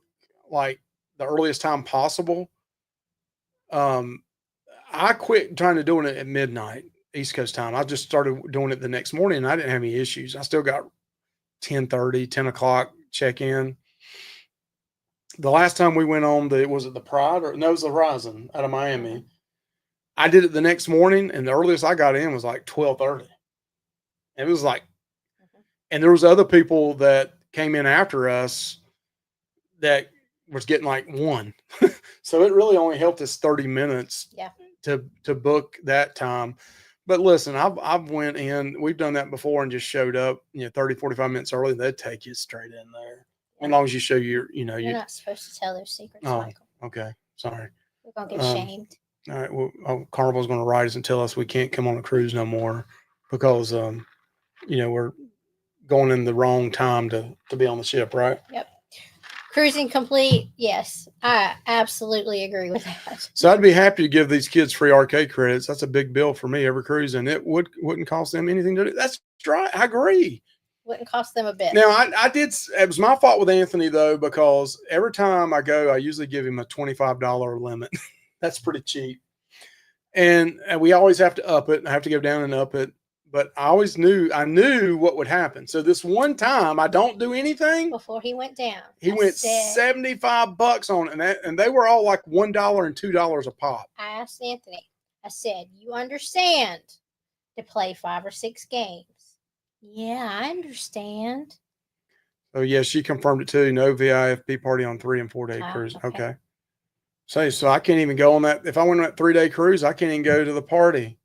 like the earliest time possible, I quit trying to doing it at midnight East Coast time. I just started doing it the next morning and I didn't have any issues. I still got 10:30, 10 o'clock check-in. The last time we went on was it the Pride or no, it was the Horizon out of Miami. I did it the next morning and the earliest I got in was like 12:30. It was like, and there was other people that came in after us that was getting like 1. So it really only helped us 30 minutes to book that time. But listen, I've went in, we've done that before and just showed up, 30, 45 minutes early. They'd take you straight in there. As long as you show you're not supposed to tell those secrets, oh, Michael. Okay. Sorry. We're going to get shamed. All right. Well, Carnival's going to write us and tell us we can't come on a cruise no more because, we're going in the wrong time to be on the ship, right? Yep. Cruising complete. Yes, I absolutely agree with that. So I'd be happy to give these kids free arcade credits. That's a big bill for me every cruise, and it wouldn't cost them anything to do. That's right. I agree. Wouldn't cost them a bit. Now, I did. It was my fault with Anthony though, because every time I go, I usually give him a $25 limit. That's pretty cheap, and we always have to up it. I have to go down and up it. But I knew what would happen. So this one time, I don't do anything. Before he went down, he went $75 on it, and they were all like $1 and $2 a pop. I asked Anthony. I said, "You understand to play 5 or 6 games?" Yeah, I understand. Oh yeah, she confirmed it too. No VIFP party on 3 and 4 day cruise. Okay. So I can't even go on that. If I went on that 3-day cruise, I can't even go to the party.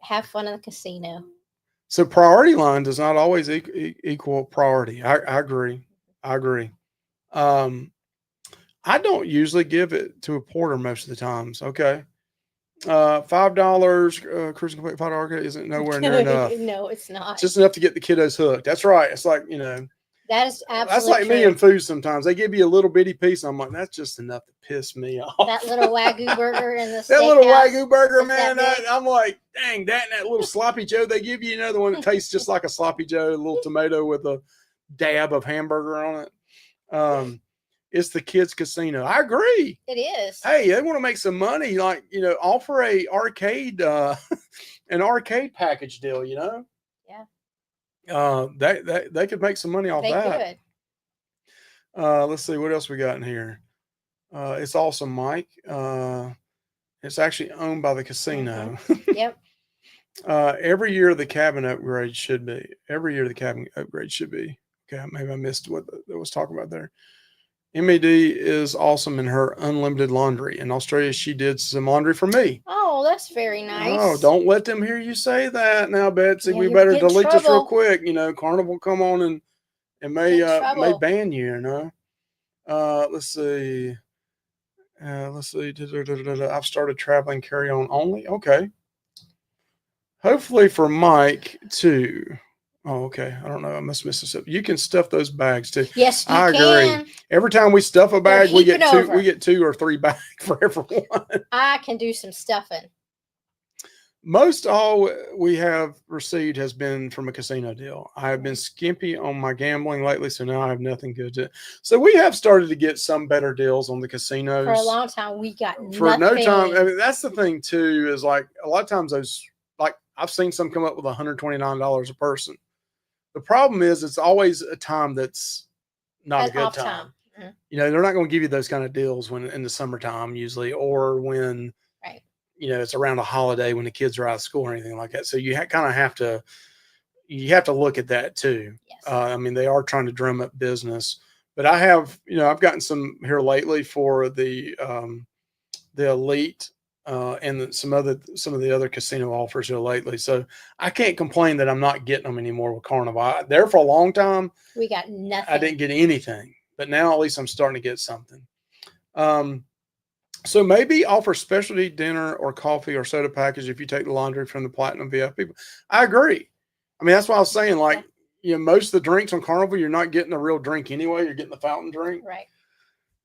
Have fun in the casino. So priority line does not always equal priority. I agree. I agree. I don't usually give it to a porter most of the times. Okay. $5 cruise complete $5 isn't nowhere near enough. No, it's not. It's just enough to get the kiddos hooked. That's right. It's like, that is absolutely that's like true. me and food sometimes. They give you a little bitty piece. I'm like, that's just enough to piss me off. That little Wagyu burger in the that little Wagyu burger, man. I'm like, dang, that and that little sloppy Joe they give you, the one that tastes just like a sloppy Joe, a little tomato with a dab of hamburger on it. It's the kids' casino. I agree. It is. Hey, they want to make some money. Like, offer a arcade, an arcade package deal, Yeah. They could make some money off that. They could. Let's see what else we got in here. It's awesome, Mike. It's actually owned by the casino. Mm-hmm. Yep. Every year the cabin upgrade should be. Okay, maybe I missed what I was talking about there. MED is awesome in her unlimited laundry. In Australia, she did some laundry for me. Oh, that's very nice. Oh, don't let them hear you say that now, Betsy. We better delete this real quick. Carnival come on and may ban you, let's see. I've started traveling carry-on only. Okay. Hopefully for Mike too. Oh, okay. I don't know. I must miss this up. You can stuff those bags too. Yes, you I can. agree. Every time we stuff a bag, we get 2. We get 2 or 3 bags for everyone. I can do some stuffing. Most all we have received has been from a casino deal. I have been skimpy on my gambling lately, so now I have nothing good to. So we have started to get some better deals on the casinos. For a long time, we got for nothing. No time. I mean, that's the thing too. Is like a lot of times those, like I've seen some come up with $129 a person. The problem is it's always a time that's not a good time. Mm-hmm. They're not going to give you those kind of deals when in the summertime usually, or when it's around a holiday when the kids are out of school or anything like that. So you kind of have to, you have to look at that too. Yes. I mean, they are trying to drum up business, but I have, I've gotten some here lately for the Elite and some of the other casino offers here lately. So I can't complain that I'm not getting them anymore with Carnival. There for a long time, we got nothing. I didn't get anything, but now at least I'm starting to get something. So maybe offer specialty dinner or coffee or soda package if you take the laundry from the Platinum VIFP. I agree. I mean, that's what I was saying. Like, most of the drinks on Carnival, you're not getting a real drink anyway. You're getting the fountain drink. Right.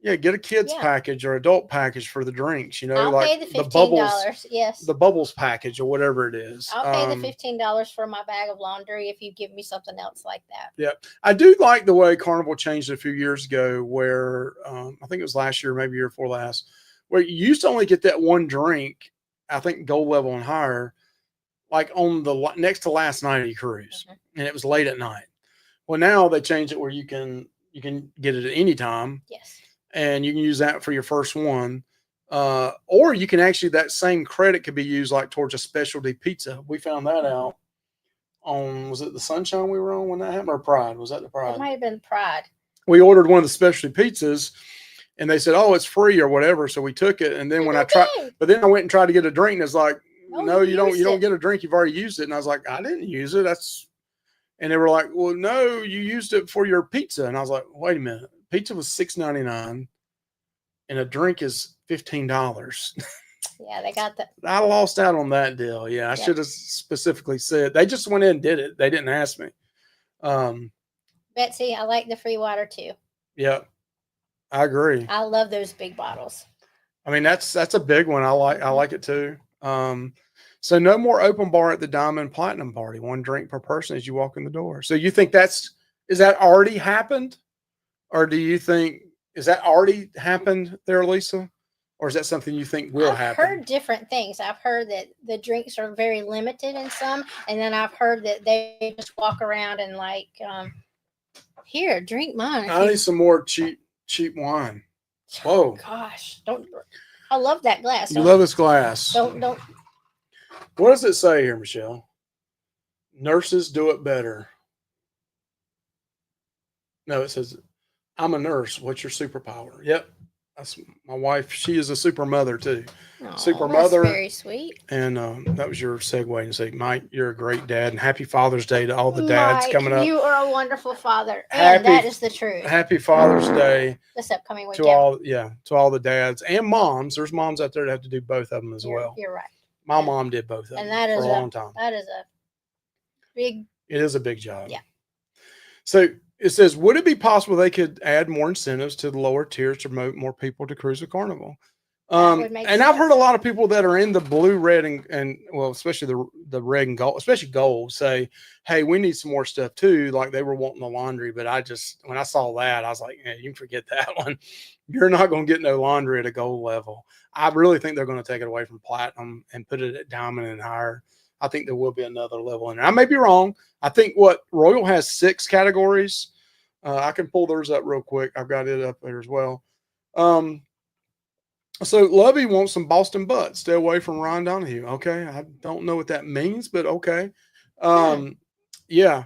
Yeah, get a kids package or adult package for the drinks. I'll like pay the $15. Yes, the bubbles package or whatever it is. I'll pay the $15 for my bag of laundry if you give me something else like that. Yeah, I do like the way Carnival changed a few years ago, where I think it was last year, maybe year before last, where you used to only get that one drink. I think gold level and higher, like on the next to last night of your cruise, and it was late at night. Well, now they changed it where you can get it at any time. Yes. And you can use that for your first one. Or you can actually, that same credit could be used like towards a specialty pizza. We found that out on, was it the Sunshine we were on when that happened, or Pride? Was that the Pride? It might have been Pride. We ordered one of the specialty pizzas and they said, oh, it's free or whatever. So we took it. And then when I tried, but then I went and tried to get a drink and it's like, no, you don't get a drink. You've already used it. And I was like, I didn't use it. And they were like, well, no, you used it for your pizza. And I was like, wait a minute. Pizza was $6.99 and a drink is $15. Yeah, they got that. I lost out on that deal. Yeah, I should have specifically said. They just went in and did it. They didn't ask me. Betsy, I like the free water too. Yeah, I agree. I love those big bottles. I mean, that's a big one. I like it too. So no more open bar at the Diamond Platinum party. One drink per person as you walk in the door. So you think is that already happened? Or do you think, is that already happened there, Lisa? Or is that something you think will happen? I've heard different things. I've heard that the drinks are very limited in some. And then I've heard that they just walk around and like, here, drink mine. I need some more cheap wine. Whoa. Gosh, I love that glass. You love this glass. Don't. What does it say here, Michelle? Nurses do it better. No, it says, I'm a nurse. What's your superpower? Yep. That's my wife. She is a super mother too. Aww, super mother. Very sweet. And that was your segue to say, Mike, you're a great dad, and happy Father's Day to all the dads coming up. You are a wonderful father. And that is the truth. Happy Father's Day. This upcoming weekend. To all the dads and moms. There's moms out there that have to do both of them as well. You're right. My mom did both of them for a long time. That is a big. It is a big job. Yeah. So it says, would it be possible they could add more incentives to the lower tiers to promote more people to cruise with Carnival? And I've heard a lot of people that are in the blue, red, and well, especially the red and gold, especially gold, say, hey, we need some more stuff too. Like they were wanting the laundry, but when I saw that, I was like, yeah, you can forget that one. You're not going to get no laundry at a gold level. I really think they're going to take it away from platinum and put it at diamond and higher. I think there will be another level in there. I may be wrong. I think Royal has 6 categories. I can pull theirs up real quick. I've got it up there as well. So Lovey wants some Boston butts. Stay away from Ron Donahue. Okay. I don't know what that means, but okay. Yeah.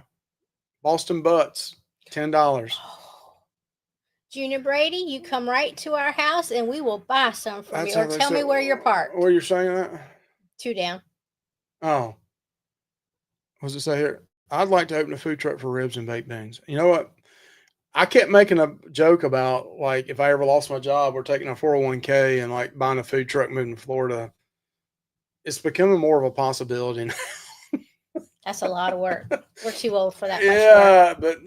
Boston butts, $10. Junior Brady, you come right to our house and we will buy some from you. Or tell me where you're parked. Where you're saying that? 2 down. Oh. What does it say here? I'd like to open a food truck for ribs and baked beans. You know what? I kept making a joke about, like, if I ever lost my job, we're taking a 401k and like buying a food truck, moving to Florida. It's becoming more of a possibility now. That's a lot of work. We're too old for that. Yeah, but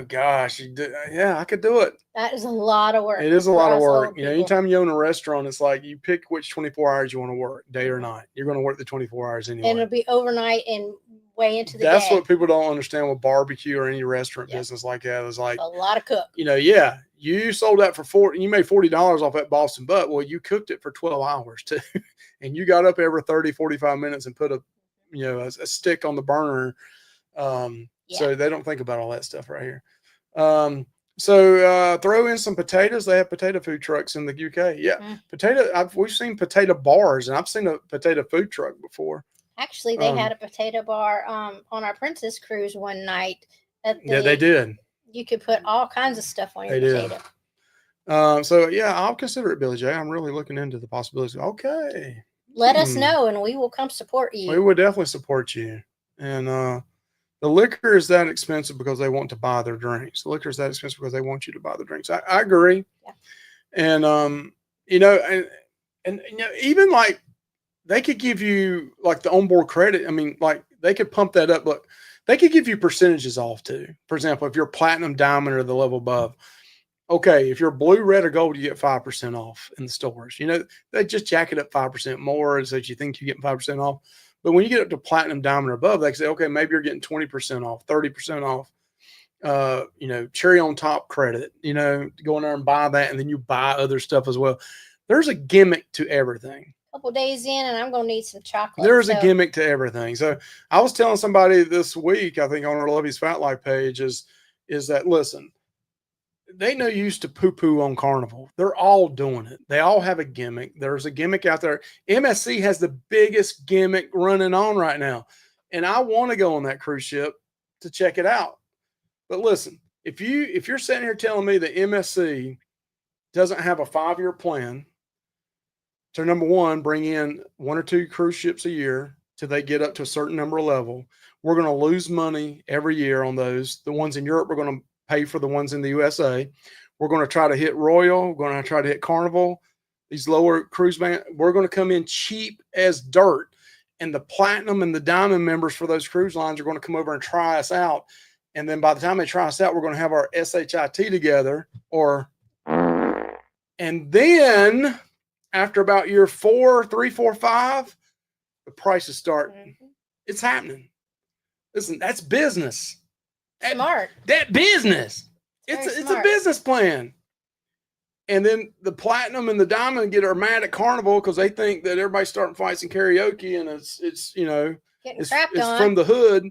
gosh, I could do it. That is a lot of work. It is a lot of work. Anytime you own a restaurant, it's like you pick which 24 hours you want to work, day or night. You're going to work the 24 hours anyway. And it'll be overnight and way into the day. That's what people don't understand with barbecue or any restaurant business like that. It's like a lot of cook. You sold that for you made $40 off that Boston butt. Well, you cooked it for 12 hours too. And you got up every 30, 45 minutes and put a stick on the burner. So they don't think about all that stuff right here. So throw in some potatoes. They have potato food trucks in the UK. Yeah. We've seen potato bars, and I've seen a potato food truck before. Actually, they had a potato bar on our Princess cruise one night. Yeah, they did. You could put all kinds of stuff on your They potato. did. So yeah, I'll consider it, Billy J. I'm really looking into the possibilities. Okay. Let us know, and we will come support you. We would definitely support you. And the liquor is that expensive because they want to buy their drinks. The liquor is that expensive because they want you to buy the drinks. I agree. Yeah. And you know, and you know, even like they could give you like the onboard credit. I mean, like they could pump that up, but they could give you percentages off too. For example, if you're platinum, diamond, or the level above. Okay, if you're blue, red, or gold, you get 5% off in the stores. You know, they just jack it up 5% more so that you think you're getting 5% off. But when you get up to platinum, diamond, or above, they say, okay, maybe you're getting 20% off, 30% off. You know, cherry on top credit. You know, go in there and buy that, and then you buy other stuff as well. There's a gimmick to everything. A couple days in, and I'm gonna need some chocolate. There's a gimmick to everything. So I was telling somebody this week, I think on our Lovey's Fat Life page, is that listen. They no use to poo-poo on Carnival. They're all doing it. They all have a gimmick. There's a gimmick out there. MSC has the biggest gimmick running on right now. And I want to go on that cruise ship to check it out. But listen, if you're sitting here telling me that MSC doesn't have a 5-year plan to, number one, bring in 1 or 2 cruise ships a year till they get up to a certain number of level, we're going to lose money every year on those. The ones in Europe, we're going to pay for the ones in the USA. We're going to try to hit Royal. We're going to try to hit Carnival. These lower cruise band, we're going to come in cheap as dirt. And the platinum and the diamond members for those cruise lines are going to come over and try us out. And then by the time they try us out, we're going to have our SHIT together. And then after about year 4, 3, 4, 5, the prices start. Mm-hmm. It's happening. Listen, that's business. Smart. That business. It's a business plan. And then the platinum and the diamond are mad at Carnival because they think that everybody's starting fights in karaoke and it's you know it's from the hood.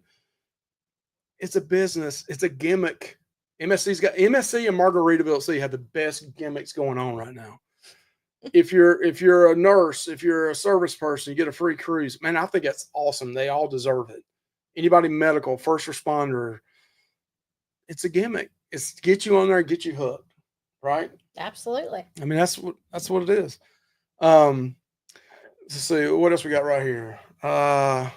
It's a business. It's a gimmick. MSC and Margaritaville Sea have the best gimmicks going on right now. If you're a nurse, if you're a service person, you get a free cruise. Man, I think that's awesome. They all deserve it. Anybody medical, first responder. It's a gimmick. It's to get you on there and get you hooked, right? Absolutely. I mean, that's what it is. Let's see what else we got right here. No,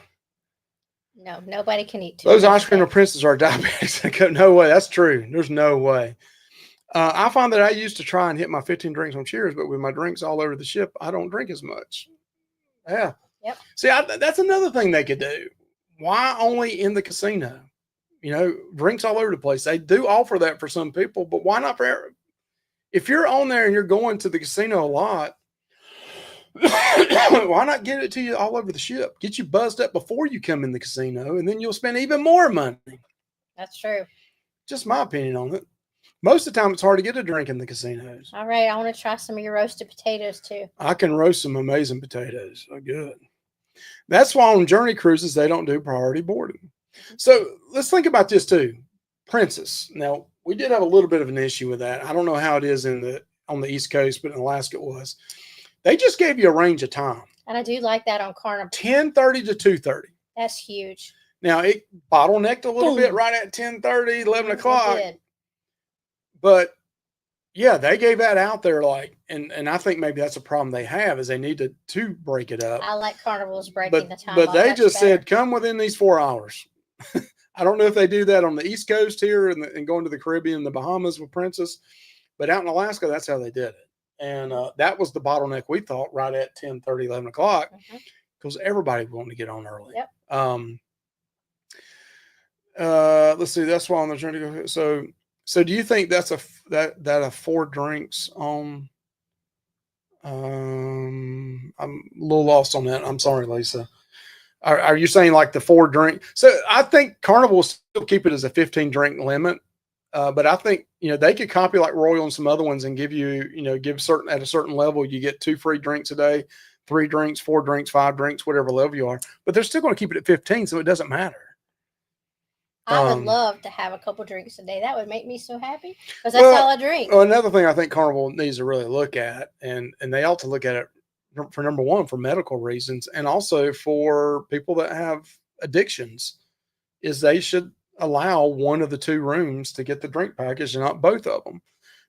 nobody can eat those ice cream princes are diabetics. No way. That's true. There's no way. I find that I used to try and hit my 15 drinks on Cheers, but with my drinks all over the ship, I don't drink as much. Yeah. Yep. See, that's another thing they could do. Why only in the casino? You know, drinks all over the place. They do offer that for some people, but why not for? If you're on there and you're going to the casino a lot, why not get it to you all over the ship? Get you buzzed up before you come in the casino, and then you'll spend even more money. That's true. Just my opinion on it. Most of the time, it's hard to get a drink in the casinos. All right, I want to try some of your roasted potatoes too. I can roast some amazing potatoes. Oh, good. That's why on Journey cruises they don't do priority boarding. So let's think about this too. Princess. Now, we did have a little bit of an issue with that. I don't know how it is on the East Coast, but in Alaska it was. They just gave you a range of time. And I do like that on Carnival. 10:30 to 2:30. That's huge. Now, it bottlenecked a little bit right at 10:30, 11 o'clock. It did. But, yeah, they gave that out there like, and I think maybe that's a problem they have is they need to break it up. I like Carnival's breaking the time. But they just said, come within these 4 hours. I don't know if they do that on the East Coast here and going to the Caribbean and the Bahamas with Princess, but out in Alaska, that's how they did it. And that was the bottleneck we thought right at 10:30, 11 o'clock because everybody wanted to get on early. Yep. Let's see. That's why on the journey. So do you think that's a 4 drinks on? I'm a little lost on that. I'm sorry, Lisa. Are you saying like the 4 drink? So I think Carnival will still keep it as a 15 drink limit. But I think, they could copy like Royal and some other ones and give you, at a certain level, you get 2 free drinks a day, 3 drinks, 4 drinks, 5 drinks, whatever level you are. But they're still going to keep it at 15, so it doesn't matter. I would love to have a couple drinks a day. That would make me so happy because that's all I drink. Well, another thing I think Carnival needs to really look at, and they ought to look at it for number one, for medical reasons, and also for people that have addictions, is they should allow one of the two rooms to get the drink package and not both of them.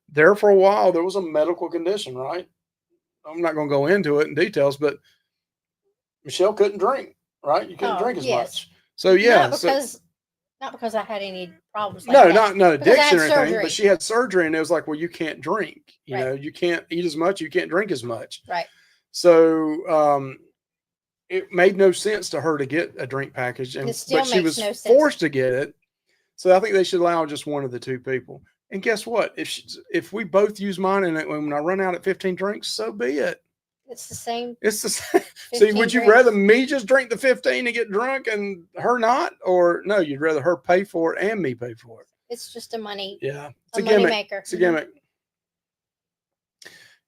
There for a while, there was a medical condition, right? I'm not going to go into it in details, but Michelle couldn't drink, right? You couldn't drink as much. So yeah, not because I had any problems. Like no addiction or anything, but she had surgery, and it was like, well, you can't drink. You know, you can't eat as much, you can't drink as much. Right. So it made no sense to her to get a drink package, but she was forced to get it. So I think they should allow just one of the two people. And guess what? If we both use mine and when I run out at 15 drinks, so be it. It's the same. It's the same. See, would you rather me just drink the 15 and get drunk and her not? Or no, you'd rather her pay for it and me pay for it? It's just a money. Yeah. It's a money maker. It's a gimmick.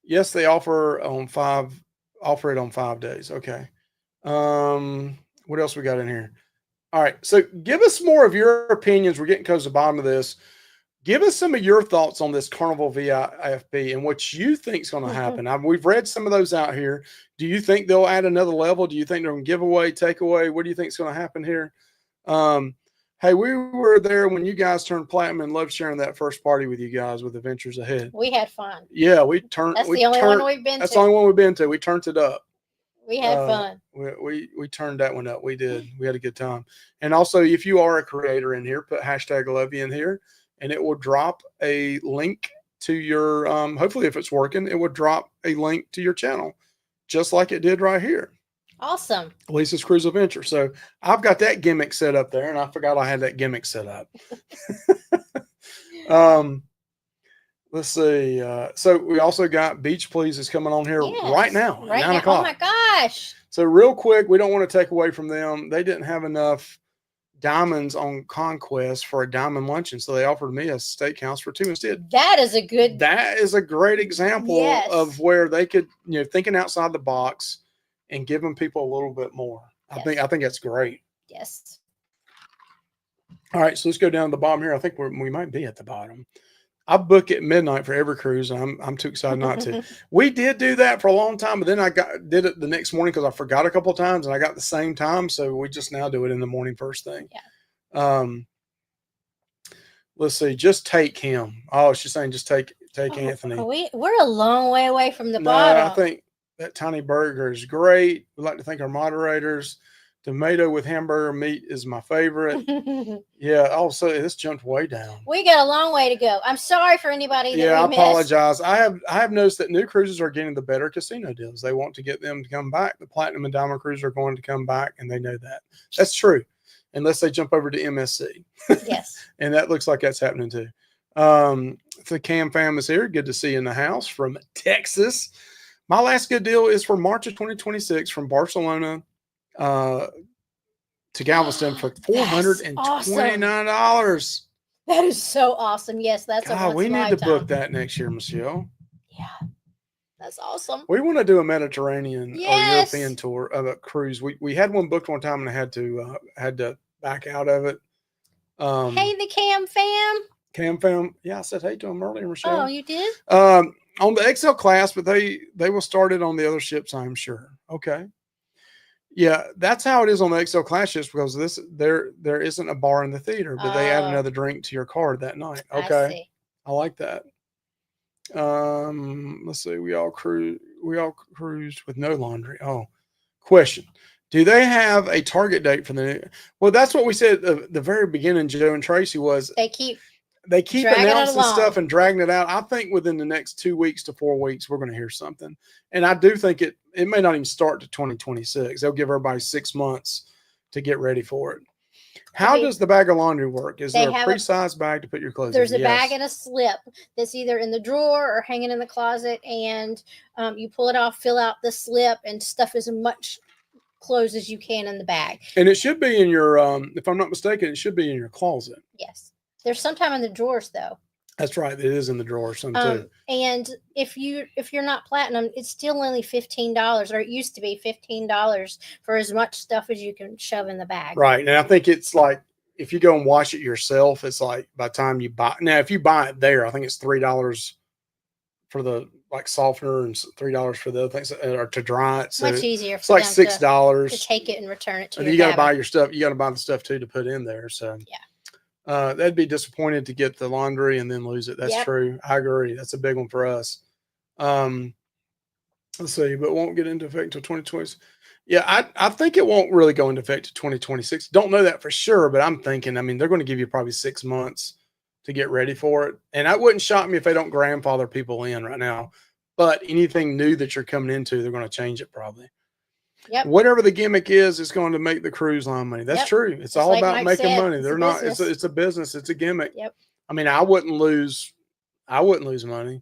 Yes, they offer it on 5 days. Okay. What else we got in here? All right. So give us more of your opinions. We're getting close to the bottom of this. Give us some of your thoughts on this Carnival VIFP and what you think is going to happen. We've read some of those out here. Do you think they'll add another level? Do you think they're going to give away, take away? What do you think is going to happen here? Hey, we were there when you guys turned platinum and loved sharing that first party with you guys with Adventures Ahead. We had fun. Yeah, we turned. That's the only one we've been to. That's the only one we've been to. We turned it up. We had fun. We turned that one up. We did. We had a good time. And also, if you are a creator in here, put #Levy in here. And it will drop a link to your, hopefully if it's working, it will drop a link to your channel, just like it did right here. Awesome. Lisa's Cruise Adventure. So I've got that gimmick set up there, and I forgot I had that gimmick set up. Let's see. So we also got Beach Please is coming on here right now. Right 9 o'clock. Oh my gosh. So real quick, we don't want to take away from them. They didn't have enough diamonds on Conquest for a diamond luncheon, so they offered me a steakhouse for 2 instead. That is a great example of where they could, thinking outside the box and giving people a little bit more. I think that's great. Yes. All right, so let's go down to the bottom here. I think we might be at the bottom. I book at midnight for every cruise, and I'm too excited not to. We did do that for a long time, but then I did it the next morning because I forgot a couple of times, and I got the same time, so we just now do it in the morning first thing. Yeah. Let's see. Just take him. Oh, she's saying just take Anthony. We're a long way away from the bottom. I think that tiny burger is great. We'd like to thank our moderators. Tomato with hamburger meat is my favorite. Yeah. Also, this jumped way down. We got a long way to go. I'm sorry for anybody that I apologize. I have noticed that new cruises are getting the better casino deals. They want to get them to come back. The Platinum and Diamond cruises are going to come back, and they know that. That's true. Unless they jump over to MSC. Yes. And that looks like that's happening too. The Cam fam is here. Good to see you in the house from Texas. My last good deal is for March of 2026 from Barcelona to Galveston for $429. Awesome. That is so awesome. Yes, that's we need to book that next year, Michelle. Yeah, that's awesome. We want to do a Mediterranean or European tour of a cruise. We had one booked one time, and I had to back out of it. Hey, the Cam fam. Cam fam. Yeah, I said hey to them earlier, Michelle. Oh, you did? On the XL class, but they will start it on the other ships, I'm sure. Okay. Yeah, that's how it is on the XL class ships, because there isn't a bar in the theater, but they add another drink to your card that night. Okay. I like that. Let's see. We all cruised with no laundry. Oh, question. Do they have a target date for the well, that's what we said at the very beginning, Joe and Tracy, was they keep announcing stuff and dragging it out. I think within the next 2 weeks to 4 weeks, we're going to hear something. And I do think it may not even start to 2026. They'll give everybody 6 months to get ready for it. How does the bag of laundry work? Is there a pre-sized bag to put your clothes in? There's a bag and a slip that's either in the drawer or hanging in the closet, and you pull it off, fill out the slip, and stuff as much clothes as you can in the bag. And it should be in your, if I'm not mistaken, it should be in your closet. Yes. There's sometime in the drawers though. That's right. It is in the drawer some too. And if you're not platinum, it's still only $15, or it used to be $15 for as much stuff as you can shove in the bag. Right. And I think it's like, if you go and wash it yourself, it's like by the time you buy, now if you buy it there, I think it's $3 for the like softener and $3 for the other things, or to dry it. So Much easier it's for like them $6 to take it and return it to And your you got to cabin. buy your stuff. You got to buy the stuff too to put in there. So Yeah. that'd be disappointed to get the laundry and then lose it. That's Yep. true. I agree. That's a big one for us. Let's see, but won't get into effect until 2020. Yeah, I think it won't really go into effect to 2026. Don't know that for sure, but I'm thinking, I mean, they're going to give you probably 6 months to get ready for it. And that wouldn't shock me if they don't grandfather people in right now. But anything new that you're coming into, they're going to change it probably. Yep. Whatever the gimmick is, it's going to make the cruise line money. That's true. It's all like about Mike making said, money. it's They're a not. business. It's a business. It's a gimmick. Yep. I mean, I wouldn't lose money.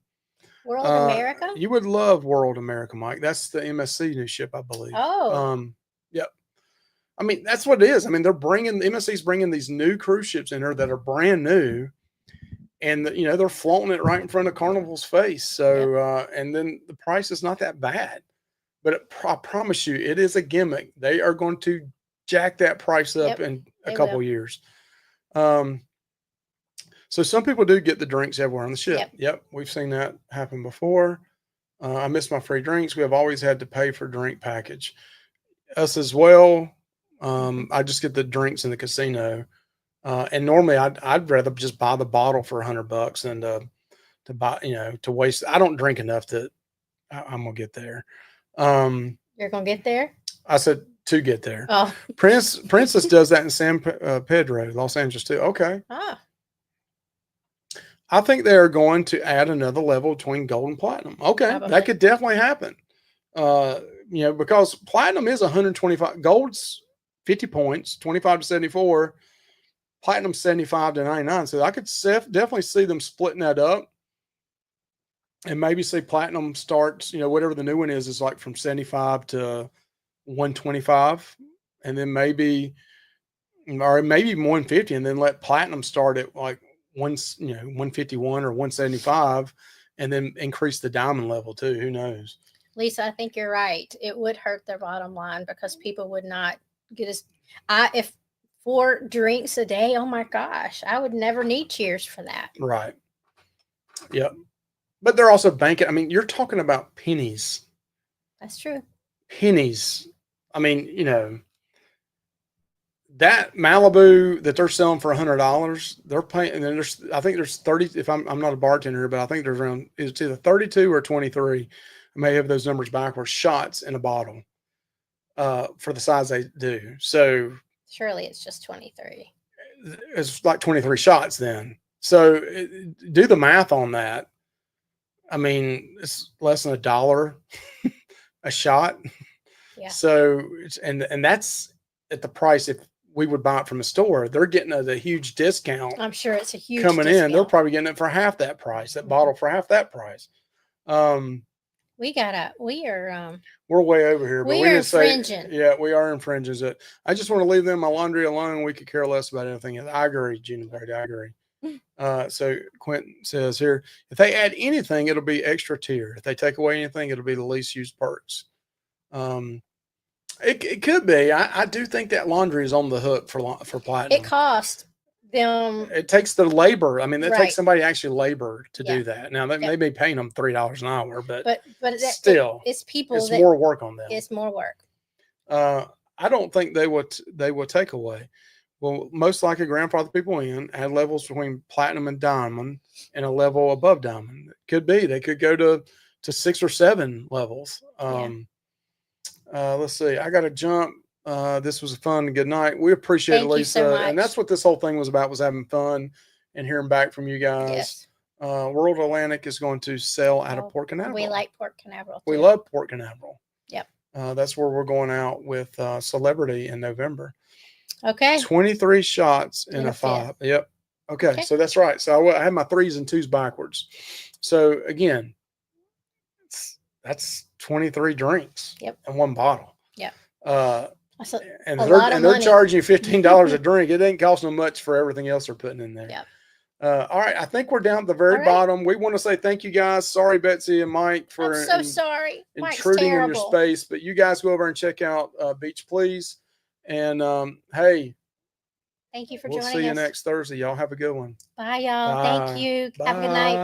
World America. You would love World America, Mike. That's the MSC new ship, I believe. Oh. Yep. I mean, that's what it is. I mean, MSC's bringing these new cruise ships in here that are brand new, and they're flaunting it right in front of Carnival's face. So, and then the price is not that bad, but I promise you, it is a gimmick. They are going to jack that price up in a couple years. So some people do get the drinks everywhere on the ship. Yep. We've seen that happen before. I miss my free drinks. We have always had to pay for drink package. Us as well. I just get the drinks in the casino. And normally I'd rather just buy the bottle for $100 than to buy, to waste. I don't drink enough that I'm going to get there. You're going to get there? I said to get there. Oh. Princess does that in San Pedro, Los Angeles too. Okay. Ah. I think they're going to add another level between gold and platinum. Okay, probably. That could definitely happen. Because platinum is 125, gold's 50 points, 25 to 74, platinum 75 to 99. So I could definitely see them splitting that up, and maybe see platinum starts, whatever the new one is like from 75 to 125, and then maybe 150, and then let platinum start at like 151 or 175, and then increase the diamond level too. Who knows? Lisa, I think you're right. It would hurt their bottom line because people would not get as if 4 drinks a day. Oh my gosh, I would never need Cheers for that. Right. Yep. But they're also banking. I mean, you're talking about pennies. That's true. Pennies. I mean, that Malibu that they're selling for $100, they're paying. And then I think there's 30. If I'm not a bartender, but I think there's around, it's either 32 or 23. I may have those numbers backwards. Shots in a bottle, for the size they do. So surely it's just 23. It's like 23 shots then. So do the math on that. I mean, it's less than $1 a shot. Yeah. So and that's at the price if we would buy it from a store. They're getting a huge discount. I'm sure it's a huge coming discount. in. They're probably getting it for half that price. That bottle for half that price. We're way over here. But we are infringing. We are infringing. I just want to leave them my laundry alone. We could care less about anything. I agree, Gina Bird. I agree. So Quentin says here, if they add anything, it'll be extra tier. If they take away anything, it'll be the least used perks. It could be. I do think that laundry is on the hook for platinum. It costs them. It takes the labor. I mean, it takes somebody actually labor to do that. Now they may be paying them $3 an hour, but still, it's people. It's more work on them. It's more work. I don't think they would take away. Well, most likely grandfather people in, add levels between platinum and diamond, and a level above diamond. It could be they could go to 6 or 7 levels. Let's see. I got to jump. This was a fun and good night. We appreciate it, Lisa. So much. And that's what this whole thing was about, was having fun and hearing back from you guys. Yes. World Atlantic is going to sail out of Port Canaveral. We like Port Canaveral too. We love Port Canaveral. Yep. That's where we're going out with Celebrity in November. Okay. 23 shots in a 5. Yep. Okay. So that's right. So I had my 3s and 2s backwards. So again, that's 23 drinks in one bottle. Yep. And they're charging you $15 a drink. It ain't costing them much for everything else they're putting in there. Yep. All right. I think we're down at the very bottom. We want to say thank you guys. Sorry, Betsy and Mike, for I'm so sorry. intruding in your space. But you guys go over and check out Beach Please. And hey, thank you for joining us. We'll see you next Thursday. Y'all have a good one. Bye, y'all. Thank you. Have a good night.